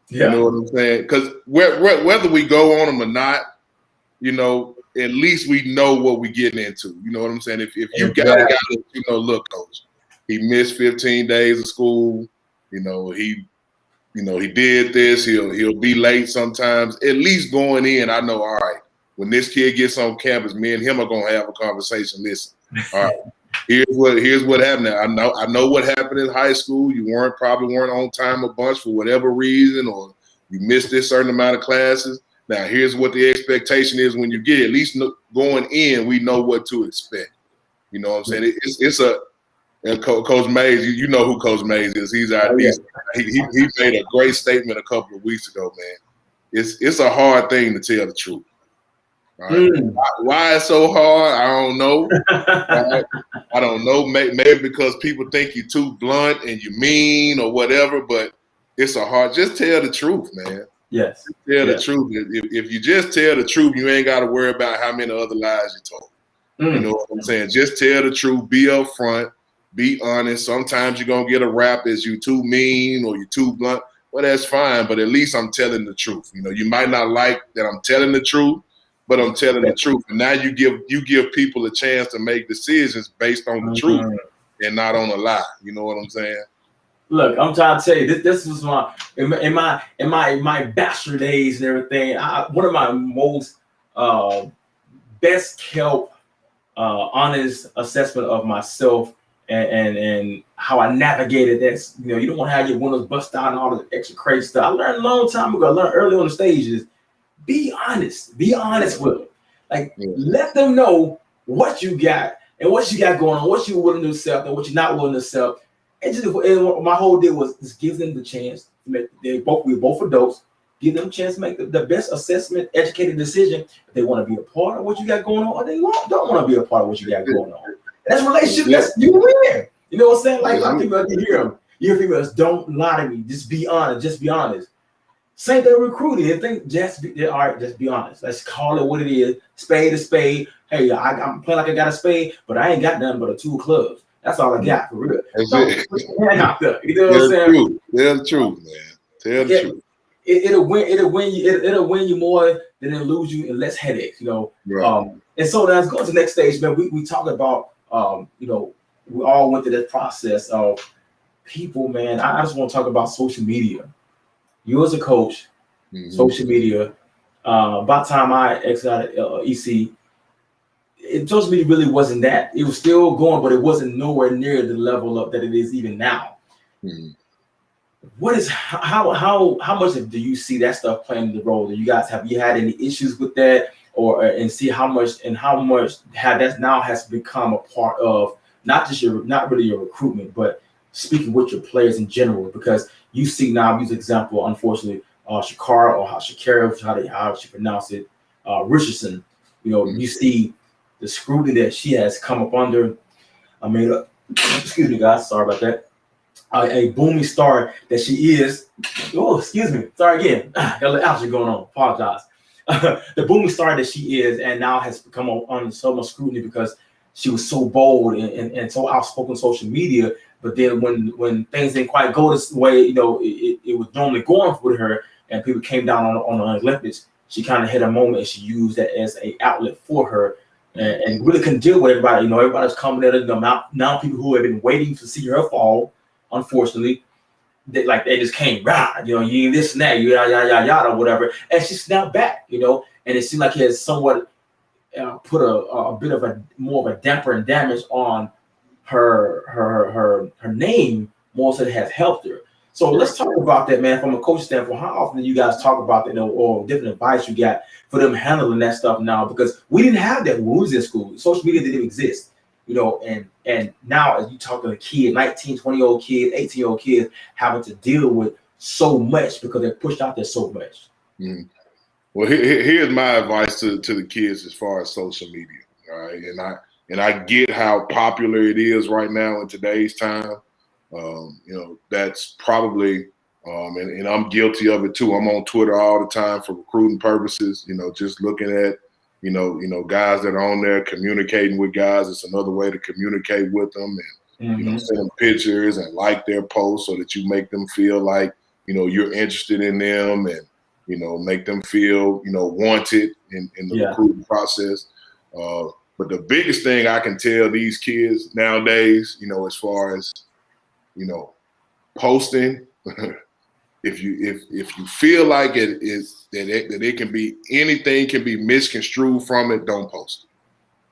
You know what I'm saying? Because whether we go on them or not, you know, at least we know what we're getting into. You know what I'm saying? If you got a guy that, you know, look, coach, he missed 15 days of school. You know, he did this. He'll be late sometimes. At least going in, I know, all right, when this kid gets on campus, me and him are going to have a conversation. Listen, all right, here's what happened. I know what happened in high school. You probably weren't on time a bunch for whatever reason, or you missed this certain amount of classes. Now here's what the expectation is when you get it. At least going in, we know what to expect. You know what I'm saying? And Coach Mays, you know who Coach Mays is. He's our DC. He made a great statement a couple of weeks ago, man. It's a hard thing to tell the truth. Right? Why it's so hard, I don't know. Right? I don't know. Maybe because people think you're too blunt and you mean or whatever, but it's a hard. Just tell the truth, man. Yes. Just tell the truth. If you just tell the truth, you ain't got to worry about how many other lies you told. You know what I'm saying? Just tell the truth. Be upfront. Be honest. Sometimes you're going to get a rap as you too mean or you too blunt. Well, that's fine, but at least I'm telling the truth. You know, you might not like that I'm telling the truth, but I'm telling the truth. And now you give people a chance to make decisions based on the truth and not on a lie. You know what I'm saying? Look, I'm trying to tell you, this was in my bachelor days and everything. One of my most best kept honest assessment of myself and how I navigated this. You know, you don't want to have your windows bust out and all the extra crazy stuff. I learned a long time ago. I learned early on the stages. Be honest. Be honest with them. Like, let them know what you got and what you got going on, what you're willing to accept and what you're not willing to accept. And my whole deal was just give them the chance. We're both adults. Give them a chance to make the best assessment, educated decision. If they want to be a part of what you got going on, or they don't want to be a part of what you got going on. And that's relationship. That's you win. You know what I'm saying? Like a lot of people, you hear them. You hear people don't lie to me. Just be honest. Just be honest. Same thing recruiting. They think all right, just be honest. Let's call it what it is. Spade to spade. Hey, I'm playing like I got a spade, but I ain't got nothing but a two clubs. That's all I got for real. You know what I'm saying? Tell the truth, man. Tell the truth. It'll win you more than it'll lose you and less headaches, you know. Right. And so now let's go to the next stage, man. We talk about you know, we all went through that process of people, man. I just want to talk about social media. You as a coach, social media. By the time I exited EC, social media really wasn't that. It was still going, but it wasn't nowhere near the level up that it is even now. What is how much do you see that stuff playing the role? Do you guys have you had any issues with that, or and see how much have that now has become a part of not really your recruitment, but speaking with your players in general? Because you see now, use example, unfortunately, Shakara or Shakira, how she pronounce it, Richardson. You know, you see the scrutiny that she has come up under. I mean, excuse me, guys, sorry about that. A booming star that she is. Oh, excuse me. Sorry again. Got a little allergy going on. Apologize. The booming star that she is, and now has become under so much scrutiny because she was so bold and so outspoken on social media. But then when things didn't quite go this way, you know, it was normally going with her, and people came down on the Olympics, she kind of hit a moment and she used that as an outlet for her. And really couldn't deal with everybody. You know, everybody's coming at her. Now people who have been waiting to see her fall, unfortunately, they just came, you know, you this and that, yada, whatever. And she snapped back, you know, and it seemed like it has somewhat put a bit of more of a damper and damage on her name more so it has helped her. So let's talk about that, man, from a coach standpoint. How often do you guys talk about that, you know, or different advice you got for them handling that stuff now? Because we didn't have that when we was in school. Social media didn't exist, you know, and now as you talk to a kid, 19, 20-year-old kids, 18-year-old kids having to deal with so much because they're pushed out there so much. Well, here's my advice to the kids as far as social media, all right? And I get how popular it is right now in today's time. You know, that's probably, and I'm guilty of it too. I'm on Twitter all the time for recruiting purposes, you know, just looking at, you know, guys that are on there communicating with guys. It's another way to communicate with them and, you know, send them pictures and like their posts so that you make them feel like, you know, you're interested in them and, you know, make them feel, you know, wanted in the recruiting process. But the biggest thing I can tell these kids nowadays, you know, as far as, you know, posting, if you feel like it is that it can be anything can be misconstrued from it, don't post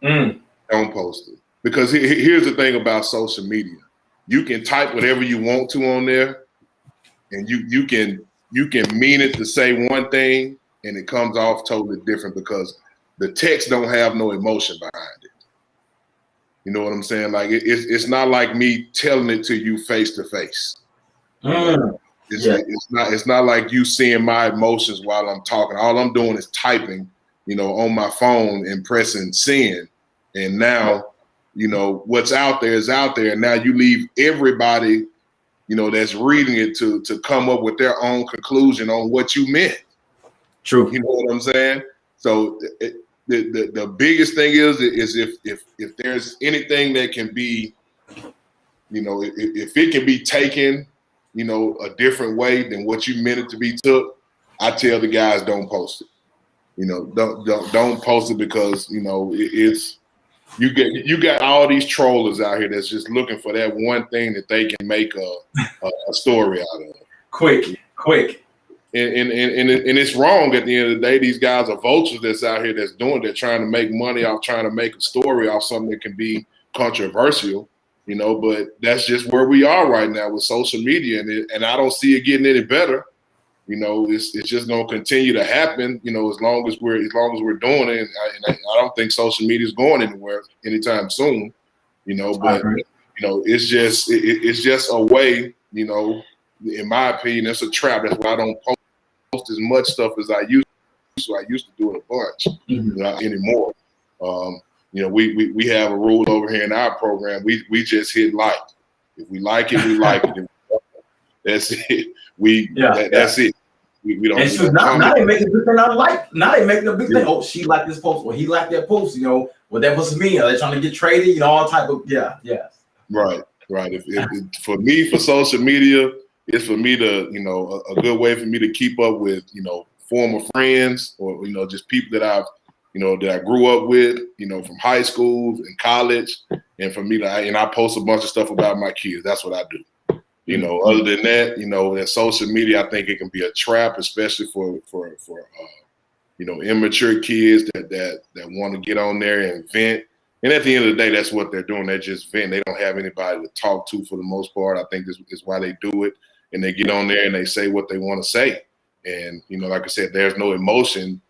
it. Don't post it. because here's the thing about social media. You can type whatever you want to on there, and you can mean it to say one thing, and it comes off totally different because the text don't have no emotion behind it. You know what I'm saying? Like it's not like me telling it to you face to face. It's not like you seeing my emotions while I'm talking. All I'm doing is typing, on my phone and pressing send. And now, what's out there is out there. And now you leave everybody, that's reading it to come up with their own conclusion on what you meant. True. You know what I'm saying? So the biggest thing is if there's anything that can be, if it can be taken, a different way than what you meant it to be took, I tell the guys don't post it. Don't post it because it's you got all these trollers out here that's just looking for that one thing that they can make a story out of. Quick. And it's wrong at the end of the day. These guys are vultures that's out here they're trying to make money off trying to make a story off something that can be controversial, but that's just where we are right now with social media. And I don't see it getting any better. It's just going to continue to happen, as long as we're doing it. And I don't think social media is going anywhere anytime soon, but, it's just a way, in my opinion, it's a trap. That's why I don't post as much stuff as I used to. So I used to do it a bunch, not anymore. We have a rule over here in our program. We just hit like. If we like it, we like it. That's it. That's it. We don't. And so now they making a big thing out of like. Now they making a big thing. Oh, she liked this post, or he liked that post. What that must mean? Are they trying to get traded? All type of Right. If for me, for social media, it's for me to a good way for me to keep up with former friends or just people that I've that I grew up with from high school and college, and for me to I post a bunch of stuff about my kids. That's what I do. Other than that, that social media, I think it can be a trap, especially for immature kids that want to get on there and vent. And at the end of the day, that's what they're doing. They're just venting. They don't have anybody to talk to for the most part. I think this is why they do it. And they get on there and they say what they want to say. And, like I said, there's no emotion,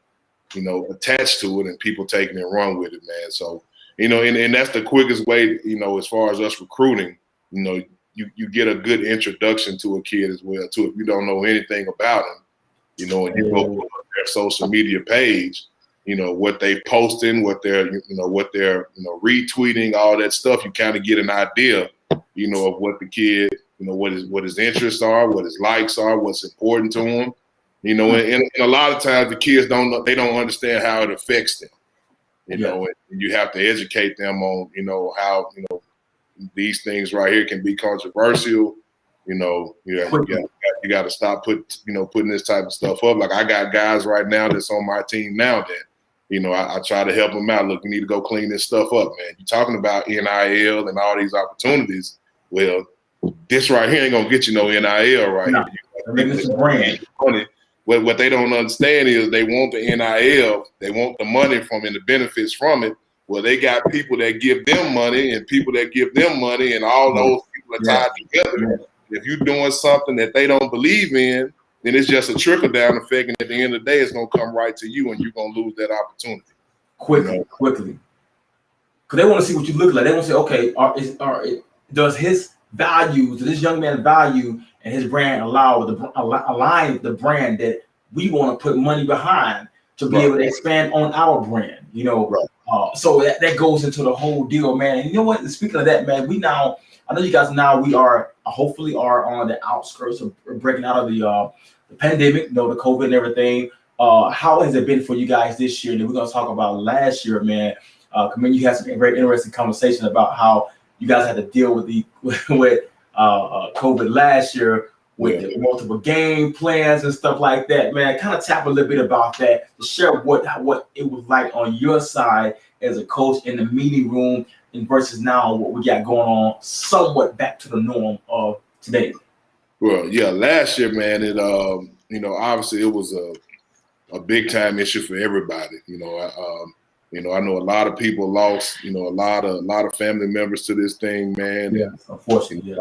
attached to it, and people taking it and run with it, man. So, and that's the quickest way, as far as us recruiting, you get a good introduction to a kid as well, too. If you don't know anything about him, and you go to their social media page, what they posting, what they're retweeting, all that stuff, you kind of get an idea, of what the kid, what his interests are, what his likes are, what's important to him, and a lot of times the kids don't understand how it affects them, and you have to educate them on, how, these things right here can be controversial. You got to stop putting this type of stuff up. Like I got guys right now that's on my team now that, I try to help them out. Look, you need to go clean this stuff up, man. You're talking about NIL and all these opportunities. Well, this right here ain't gonna get you no NIL right here. This is brand. What they don't understand is they want the NIL, they want the money from and the benefits from it. Well, they got people that give them money and people that give them money, and all those people are tied together. If you're doing something that they don't believe in, then it's just a trickle-down effect, and at the end of the day, it's going to come right to you, and you're going to lose that opportunity. Quickly. Because they want to see what you look like. They want to say, okay, does his values, does this young man's value and his brand align the brand that we want to put money behind to be able to expand on our brand, so that goes into the whole deal, man. And you know what? Speaking of that, man, I know you guys we are hopefully on the outskirts of breaking out of the pandemic, the COVID and everything. How has it been for you guys this year? And then we're going to talk about last year, man. You had some very interesting conversation about how you guys had to deal with COVID last year with the multiple game plans and stuff like that, man. Kind of tap a little bit about that to share what it was like on your side as a coach in the meeting room and versus now what we got going on, somewhat back to the norm of today. Well, yeah, last year, man, it obviously it was a big time issue for everybody. I know a lot of people lost, a lot of family members to this thing, man. Yeah, unfortunately.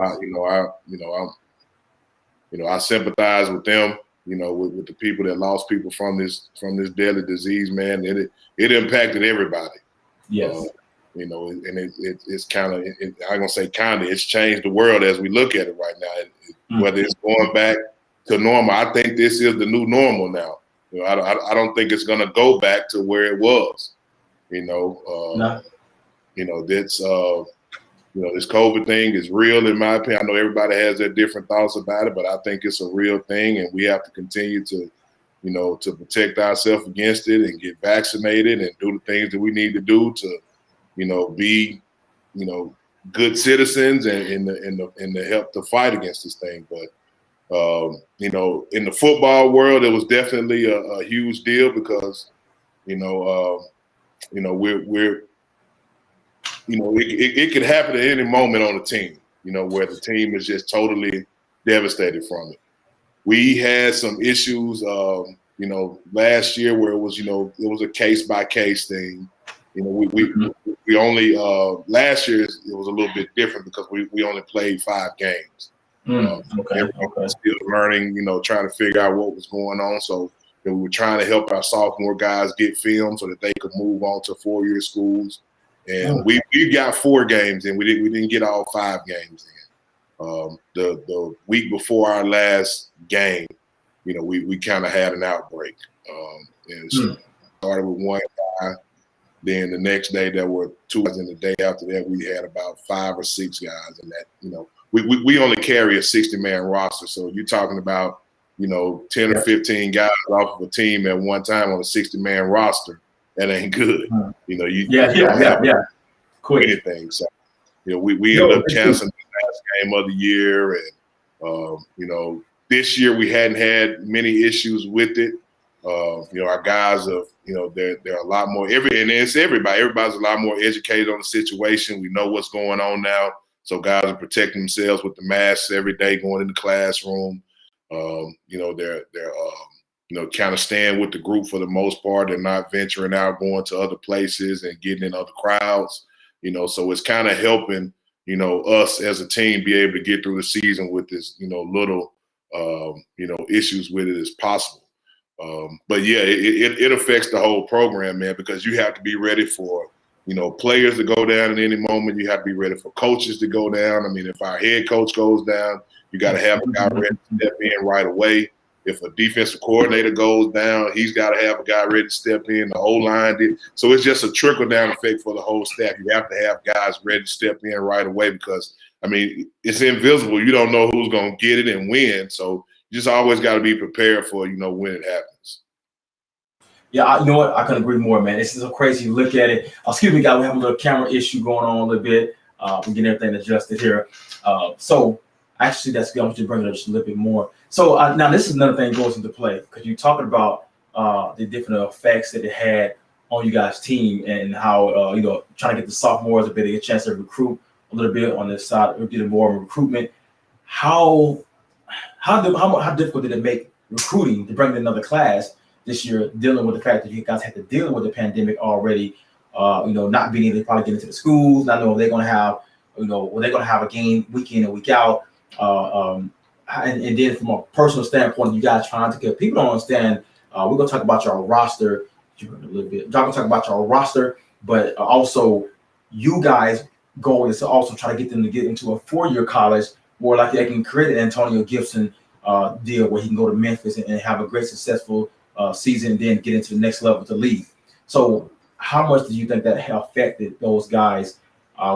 I sympathize with them, with the people that lost people from this deadly disease, man. And it impacted everybody. Yes. And it's kind of, I'm gonna say kind of, it's changed the world as we look at it right now. Whether it's going back to normal, I think this is the new normal now. I don't think it's gonna go back to where it was. No. That's this COVID thing is real in my opinion. I know everybody has their different thoughts about it, but I think it's a real thing, and we have to continue to, to protect ourselves against it and get vaccinated and do the things that we need to do to, be, good citizens and to help to fight against this thing. But in the football world, it was definitely a huge deal because, it could happen at any moment on a team, where the team is just totally devastated from it. We had some issues, last year where it was a case by case thing. We only last year it was a little bit different because we only played 5 games. Everyone was still learning, trying to figure out what was going on. So we were trying to help our sophomore guys get film so that they could move on to 4-year schools. And we got 4 games and we didn't get all 5 games in. The week before our last game, we kind of had an outbreak. And so started with 1 guy. Then the next day there were 2 guys, and the day after that we had about 5 or 6 guys. And that, we only carry a 60-man roster. So you're talking about, 10 or 15 guys off of a team at one time on a 60-man roster. That ain't good. You don't have anything. So, we ended up canceling the last game of the year. And, this year we hadn't had many issues with it. Our guys have, they're a lot more, everybody's a lot more educated on the situation. We know what's going on now. So guys are protecting themselves with the masks every day going in the classroom. They're kind of staying with the group for the most part. They're not venturing out, going to other places and getting in other crowds, so it's kind of helping, us as a team be able to get through the season with as, little, issues with it as possible. But yeah, it affects the whole program, man, because you have to be ready for, players to go down at any moment. You have to be ready for coaches to go down. I mean, if our head coach goes down, you got to have a guy ready to step in right away. If a defensive coordinator goes down, he's got to have a guy ready to step in. The O-line did. So it's just a trickle-down effect for the whole staff. You have to have guys ready to step in right away because, I mean, it's invisible. You don't know who's going to get it and when. So you just always got to be prepared for, when it happens. Yeah, you know what? I couldn't agree more, man. This is so crazy. You look at it. Excuse me, guys. We have a little camera issue going on a little bit. We're getting everything adjusted here. So actually, that's good. I want you to bring it up just a little bit more. So now this is another thing that goes into play because you're talking about the different effects that it had on you guys' team and how trying to get the sophomores a bit of a chance to recruit a little bit on this side, or get more recruitment. How difficult did it make recruiting to bring in another class this year, dealing with the fact that you guys had to deal with the pandemic already? Not being able to probably get into the schools, not knowing if they're going to have, they're going to have a game week in and week out. And then from a personal standpoint, you guys trying to get people don't understand. We're gonna talk about your roster a little bit. I'm gonna talk about your roster, but also you guys' goal is to also try to get them to get into a 4-year college where like they can create an Antonio Gibson deal where he can go to Memphis and have a great successful season, and then get into the next level to leave. So how much do you think that affected those guys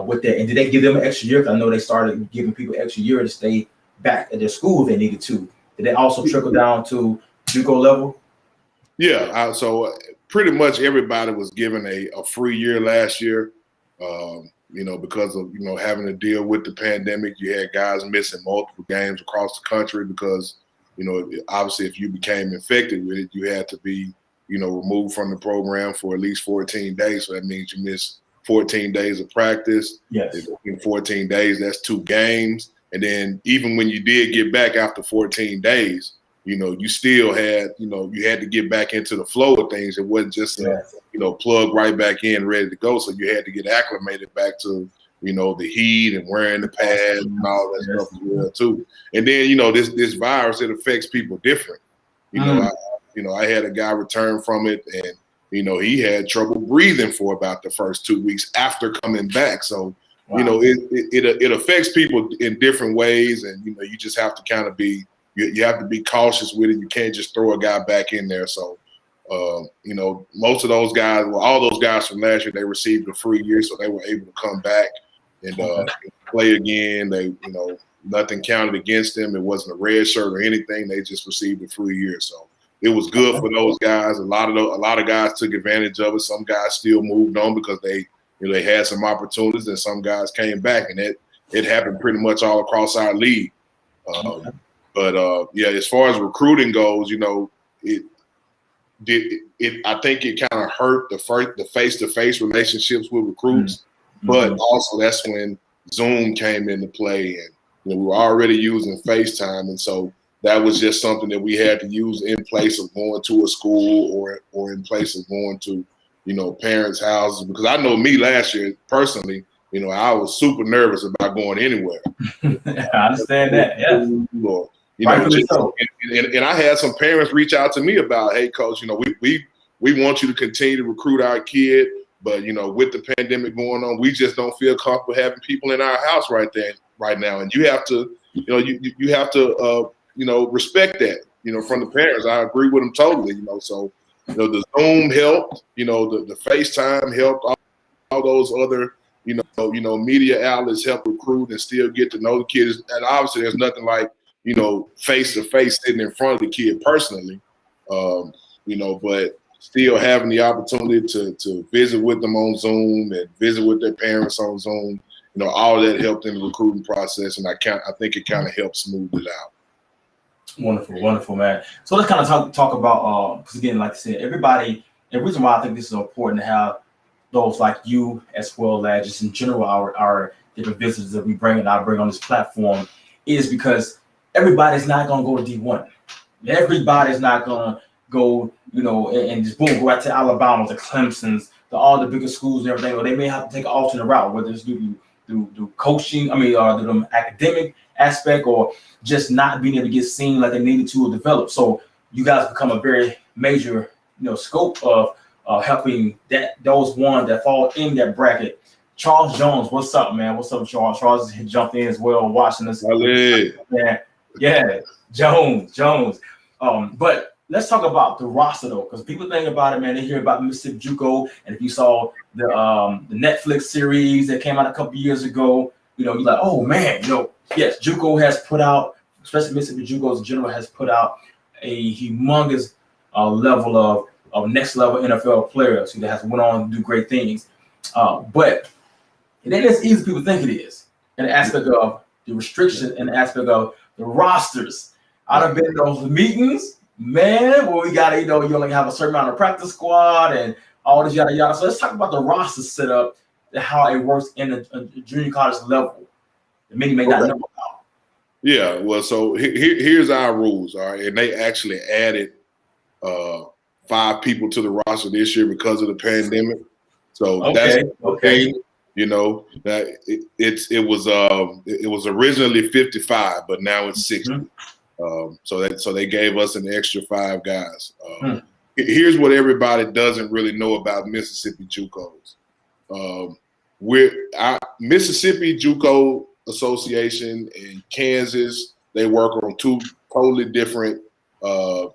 with that? And did they give them an extra year? Because I know they started giving people extra year to stay back at their school if they needed to. Did they also trickle down to JUCO level? Yeah, so pretty much everybody was given a free year last year, because of, having to deal with the pandemic. You had guys missing multiple games across the country because, obviously if you became infected with it, you had to be, removed from the program for at least 14 days. So that means you missed 14 days of practice. Yes. In 14 days, that's 2 games. And then even when you did get back after 14 days, you still had, you had to get back into the flow of things. It wasn't just, plug right back in, ready to go. So you had to get acclimated back to, the heat and wearing the pads and all that stuff as well too. And then, this virus, it affects people different. I had a guy return from it, and he had trouble breathing for about the first 2 weeks after coming back. So, it affects people in different ways, and you just have to kind of be. You have to be cautious with it. You can't just throw a guy back in there. So, most of those guys, all those guys from last year, they received a free year, so they were able to come back and play again. They, nothing counted against them. It wasn't a red shirt or anything. They just received a free year. So it was good for those guys. A lot of guys took advantage of it. Some guys still moved on because they had some opportunities, and some guys came back, and it happened pretty much all across our league. But as far as recruiting goes, I think it kind of hurt the face-to-face relationships with recruits. But also that's when Zoom came into play, and we were already using FaceTime, and so that was just something that we had to use in place of going to a school or in place of going to parents' houses. Because I know me last year personally, I was super nervous about going anywhere. I understand that. Yeah. And I had some parents reach out to me about, hey, coach, we want you to continue to recruit our kid, but with the pandemic going on, we just don't feel comfortable having people in our house right now. And you have to, you have to, respect that, from the parents. I agree with them totally. So, the Zoom helped, the FaceTime helped, all those other, media outlets help recruit and still get to know the kids. And obviously, there's nothing like face to face sitting in front of the kid personally, but still having the opportunity to visit with them on Zoom and visit with their parents on Zoom, all of that helped in the recruiting process, and I think it kind of helped smooth it out. Wonderful, man. So let's kind of talk about because again, like I said, everybody. And the reason why I think this is important to have those like you, as well as just in general our different visitors that we bring and I bring on this platform, is because everybody's not going to go to D1. Everybody's not going to go, and just boom, go out to Alabama, to Clemson's, to all the bigger schools and everything. Or they may have to take an alternate route, whether it's due to coaching, the academic aspect, or just not being able to get seen like they needed to or develop. So you guys become a very major, scope of helping those ones that fall in that bracket. Charles Jones, what's up, man? What's up, Charles? Charles jumped in as well, watching us. Yeah, Jones. But let's talk about the roster though, because people think about it, man. They hear about Mississippi JUCO, and if you saw the Netflix series that came out a couple years ago, you're like, oh man, yes, JUCO has put out, especially Mississippi JUCO in general, has put out a humongous level of next level NFL players who has went on to do great things. But it ain't as easy as people think it is, in the aspect of the restriction and the aspect of the rosters. I've been in those meetings, man, where we got you only have a certain amount of practice squad and all this yada yada. So let's talk about the roster setup and how it works in a junior college level that many may not know about. Yeah, well, so here's our rules, all right, and they actually added 5 people to the roster this year because of the pandemic. So that's okay. That it was originally 55, but now it's 60. So they gave us an extra 5 guys. Here's what everybody doesn't really know about Mississippi JUCOs. Mississippi JUCO Association and Kansas, they work on 2 totally different two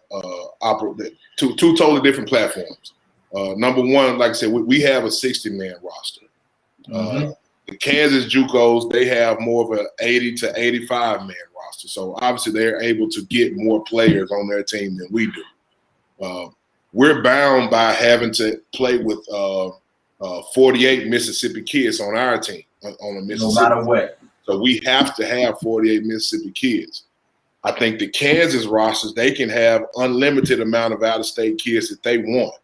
totally different platforms. Number one, like I said, we have a 60-man roster. The Kansas JUCOs, they have more of an 80 to 85-man roster. So obviously they're able to get more players on their team than we do. We're bound by having to play with 48 Mississippi kids on our team, on a Mississippi. No matter what. So we have to have 48 Mississippi kids. I think the Kansas rosters, they can have unlimited amount of out-of-state kids that they want.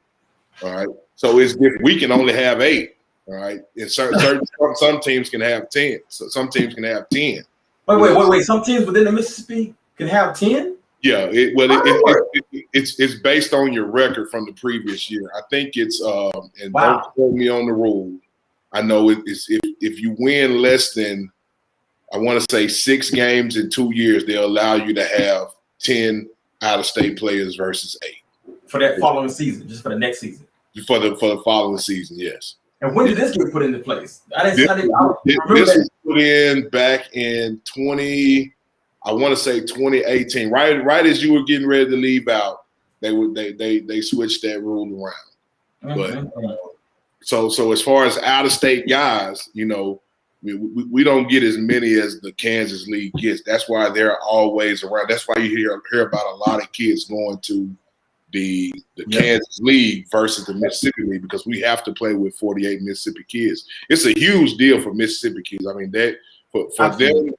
All right. So it's different. We can only have 8. All right. And some teams can have 10. So some teams can have 10. Wait. Some teams within the Mississippi can have 10? Yeah, it's based on your record from the previous year. I think it's and don't quote me on the rule. I know it's if you win less than, I want to say 6 games in 2 years, they'll allow you to have 10 out-of-state players versus 8 for that following season, just for the next season. For the following season, yes. And when did this get put into place? This was put in back in 2018, right as you were getting ready to leave out, they switched that rule around. Mm-hmm. But so as far as out of state guys, you know, we don't get as many as the Kansas League gets. That's why they're always around. That's why you hear about a lot of kids going to the Kansas League versus the Mississippi League, because we have to play with 48 Mississippi kids. It's a huge deal for Mississippi kids. I mean, that for them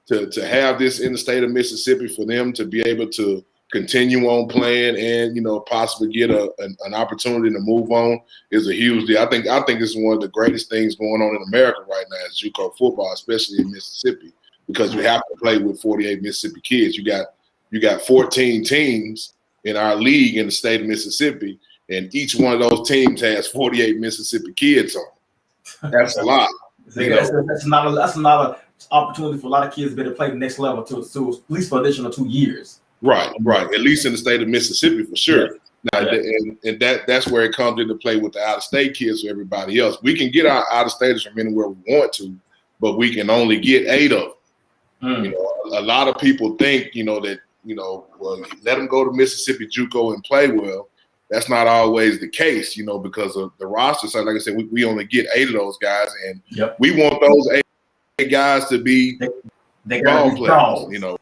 to have this in the state of Mississippi, for them to be able to continue on playing and, you know, possibly get an opportunity to move on is a huge deal. I think this is one of the greatest things going on in America right now is JUCO football, especially in Mississippi, because you have to play with 48 Mississippi kids. You got 14 teams in our league in the state of Mississippi, and each one of those teams has 48 Mississippi kids on. That's a lot. That's not an opportunity for a lot of kids to be able to play the next level to at least for additional 2 years. Right. At least in the state of Mississippi for sure. Now, and that's where it comes into play with the out-of-state kids or everybody else. We can get our out-of-staters from anywhere we want to, but we can only get 8 of them. You know, a lot of people think, you know, that, you know, well, let them go to Mississippi JUCO and play well. That's not always the case, you know, because of the roster. So like I said, we only get 8 of those guys, and we want those 8 guys to be ball players. You know,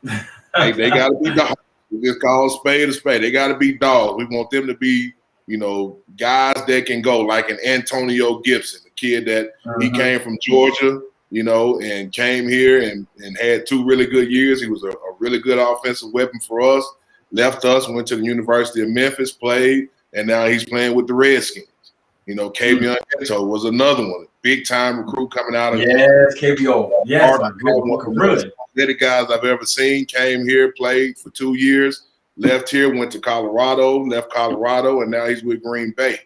they got to be dogs. We just call spade a spade. They got to be dogs. We want them to be, you know, guys that can go, like an Antonio Gibson, a kid that he came from Georgia, you know, and came here and had 2 really good years. He was a really good offensive weapon for us. Left us, went to the University of Memphis, played, and now he's playing with the Redskins. You know, KBO was another one, big-time recruit coming out of KBO. Yes, really athletic guys I've ever seen. Came here, played for 2 years, left here, went to Colorado, left Colorado, and now he's with Green Bay.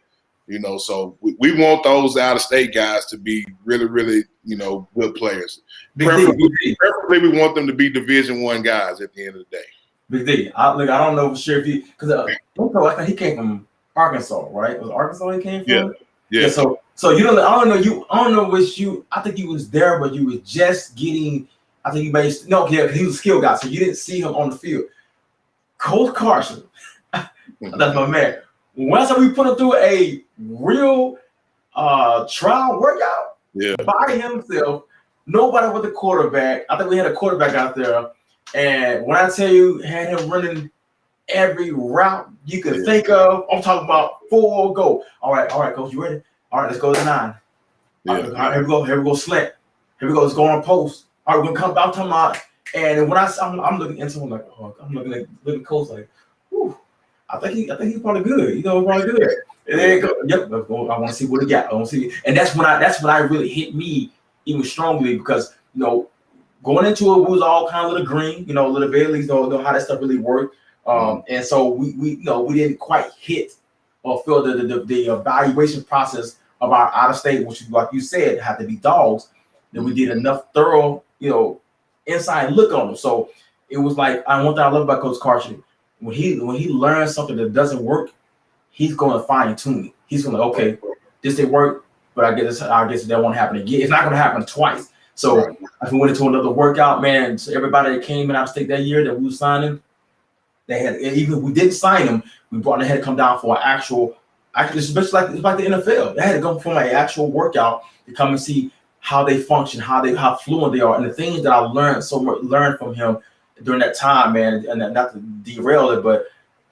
You know, so we want those out-of-state guys to be really, really, you know, good players. Preferably, we want them to be Division I guys at the end of the day. Big D. I don't know for sure if he, because I think he came from Arkansas, right? Was it Arkansas he came from? Yeah. So you know, I don't know which you. I think he was there, but you was just getting. I think he he was a skill guy, so you didn't see him on the field. Coach Carson, that's my man. Once we put him through a real trial workout by himself, nobody with the quarterback. I think we had a quarterback out there, and when I tell you, had him running every route you could think of. I'm talking about full go. All right, coach, you ready? All right, let's go to 9. All right, here we go, slant. Here we go, let's go on post. All right, we're gonna come out to my, and when I'm looking into him like, I'm looking at coach like, whew, I think he's probably good. You know, probably good. And there you go. Yep, let's go. I want to see what he got. I want to see, and that's when I really hit me even strongly, because you know, going into it, we was all kind of a little green, you know, a little bit, at least know how that stuff really worked. And so we didn't quite hit or feel the evaluation process of our out of state, which, like you said, had to be dogs. Then we did enough thorough, you know, inside look on them. So it was like, one thing I love about Coach Carson, when he learns something that doesn't work, he's going to fine tune it. He's going to, okay, this didn't work, but I guess that won't happen again. It's not going to happen twice. So if we went into another workout, man, so everybody that came in out of state that year that we were signing, they had, even if we didn't sign them, we brought them, had to come down for an actually, especially like the NFL. They had to go from an actual workout to come and see how they function, how fluent they are, and the things that I learned from him during that time, man. And not to derail it, but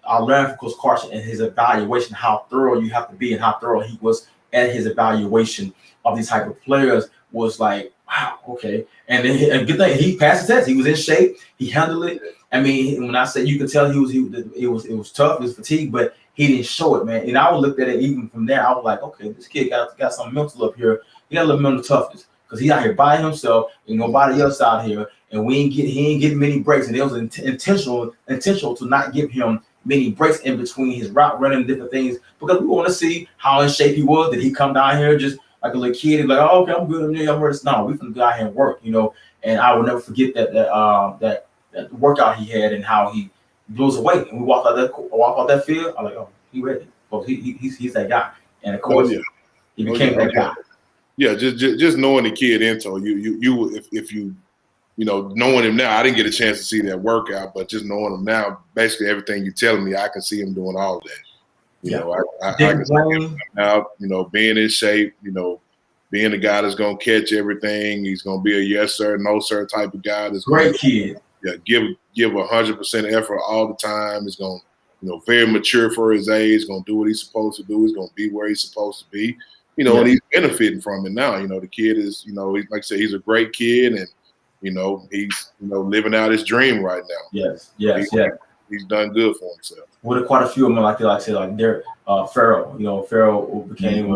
I learned from Coach Carson and his evaluation, how thorough you have to be, and how thorough he was at his evaluation of these type of players. Was like, wow, okay. And then good thing, he passed the test. He was in shape. He handled it. I mean, when I said, you could tell it was tough, it was fatigue, but he didn't show it, man. And I would look at it even from there. I was like, okay, this kid got some mental up here. He got a little mental toughness because he's out here by himself and nobody else out here. and he ain't getting many breaks, and it was intentional to not give him many breaks in between his route running and different things, because we want to see how in shape he was. Did he come down here just like a little kid, like, oh, okay, I'm good, I'm ready? No, we finna go out here and work, you know. And I will never forget that workout he had and how he blew us away. And we walked out that field. I'm like, oh, he ready. Well, he's that guy. And of course, he became that guy. Yeah, just knowing the kid into you if you knowing him now, I didn't get a chance to see that workout, but just knowing him now, basically everything you're telling me, I can see him doing all of that. I can see him out, being in shape, being the guy that's gonna catch everything. He's gonna be a yes sir, no sir type of guy. That's great kid. Yeah, give 100% effort all the time. He's gonna, very mature for his age. Gonna do what he's supposed to do. He's gonna be where he's supposed to be. And he's benefiting from it now. The kid is, like I said, he's a great kid, and he's living out his dream right now. Yes. He's done good for himself. With quite a few of them, like I said, like they're Farrell. Farrell became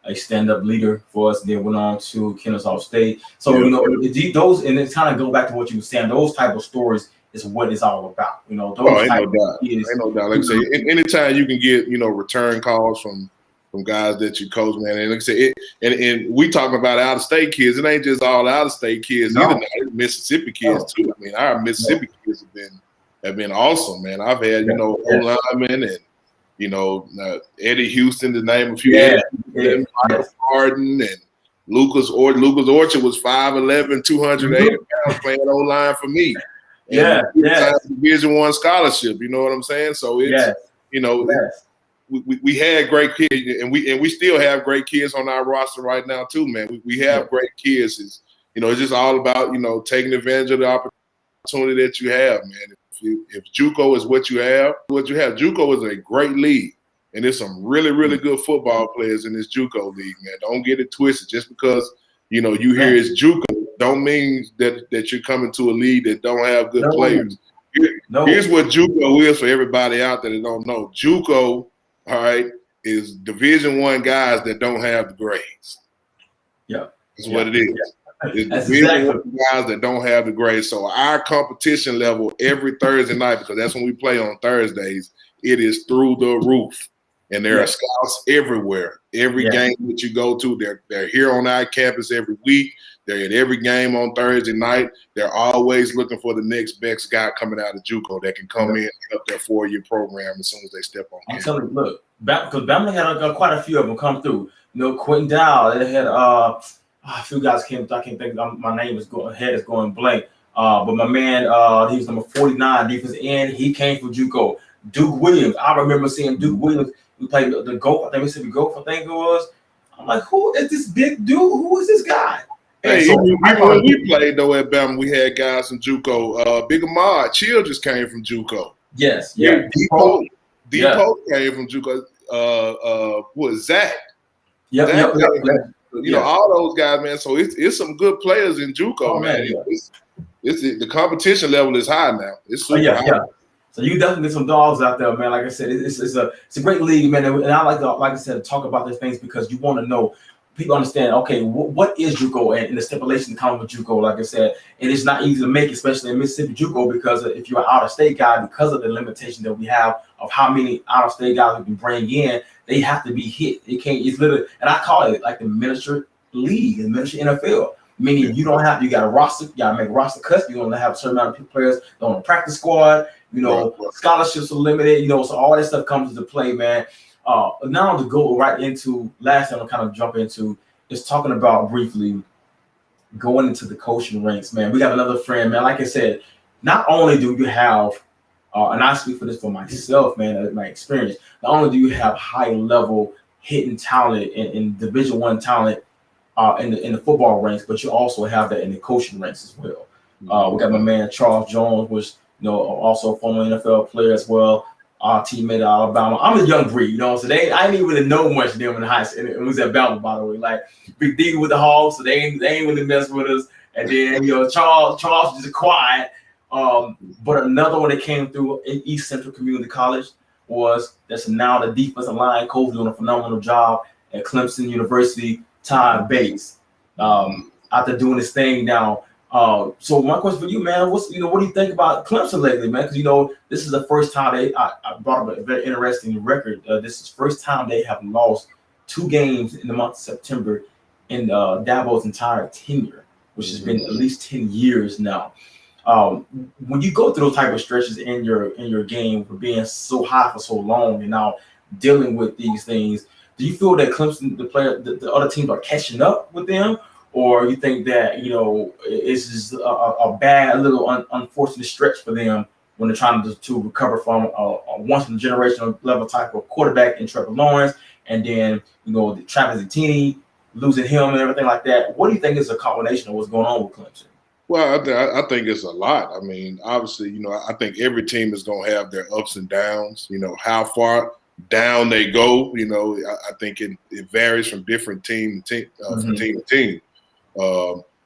a stand-up leader for us. Then went on to Kennesaw State. So those, and it kind of go back to what you were saying. Those type of stories is what it's all about. Those ain't no doubt. Like I say, anytime you can get return calls from guys that you coach, man, and like I say, and we talking about out of state kids. It ain't just all out of state kids either. It's Mississippi kids too. I mean, our Mississippi kids have been awesome, man. I've had O-linemen and Eddie Houston to name a few. Michael Harden and Lucas Orchard was 5'11", 280 pounds playing O-line for me. Division I scholarship. You know what I'm saying? So it's we had great kids, and we still have great kids on our roster right now too, man. We have great kids. It's just all about taking advantage of the opportunity that you have, man. If JUCO is what you have, JUCO is a great league, and there's some really, really good football players in this JUCO league, man. Don't get it twisted. Just because you hear it's JUCO, don't mean that you're coming to a league that don't have good players. Here's what JUCO is for everybody out there that don't know. JUCO, all right, is Division I guys that don't have the grades. Yeah, that's what it is. It's Division I guys that don't have the grades. So our competition level every Thursday night, because that's when we play on Thursdays, it is through the roof. And there are scouts everywhere. Every game that you go to, they're here on our campus every week. They're at every game on Thursday night. They're always looking for the next best guy coming out of JUCO that can come in and help their 4-year program as soon as they step on campus. I'm telling you, look, because Bama had quite a few of them come through. Quentin Dow, they had a few guys came. I can't think. My name is going blank. But my man, he was number 49 defense end. He came from JUCO. Duke Williams. I remember seeing Duke Williams. We played the Gulf. I think Mississippi Gulf. I think it was. I'm like, who is this big dude? Who is this guy? Hey, so when we played though at Bama, we had guys from JUCO. Big Ahmad Chill just came from JUCO. Yes. Depot came from JUCO. What is Zach? Yep. All those guys, man. So it's some good players in JUCO, man. It's the competition level is high now. It's super high. So you definitely get some dogs out there, man. Like I said, it's a great league, man. And I like I said, talk about these things because you want to know. People understand, okay, what is JUCO and the stipulation that comes with JUCO, like I said, and it's not easy to make, especially in Mississippi JUCO, because if you're an out-of-state guy, because of the limitation that we have of how many out-of-state guys we can bring in, they have to be hit. It's literally, and I call it like the miniature league, the miniature NFL, meaning you got a roster, you got to make roster cuts, you want to have a certain amount of players on the practice squad, scholarships are limited, so all that stuff comes into play, man. Now to go right into last thing I'll kind of jump into is talking about briefly going into the coaching ranks, man. We got another friend, man. Like I said, not only do you have, and I speak for this for myself, man, my experience, not only do you have high level hitting talent and Division I talent in the football ranks, but you also have that in the coaching ranks as well. We got my man Charles Jones, which also a former NFL player as well. Our teammate at Alabama. I'm a young breed, so I didn't even really know much of them in high school. It was at Alabama, by the way. Like Big D with the Hogs, so they ain't really mess with us. And then Charles was just quiet. But another one that came through in East Central Community College that's now the defensive line coach doing a phenomenal job at Clemson University, Ty Bates. After doing this thing now, So my question for you, man, what do you think about Clemson lately, man? Because this is the first time I brought up a very interesting record. This is the first time they have lost 2 games in the month of September in Dabo's entire tenure, which has been at least 10 years now. When you go through those type of stretches in your game for being so high for so long and now dealing with these things, do you feel that Clemson, the other teams are catching up with them? Or you think that, it's just a bad little unfortunate stretch for them when they're trying to recover from a once-in-a-generational level type of quarterback in Trevor Lawrence, and then, the Travis Etienne, losing him and everything like that? What do you think is a combination of what's going on with Clemson? Well, I think it's a lot. I mean, obviously, I think every team is going to have their ups and downs. How far down they go, I think it varies from different team to team.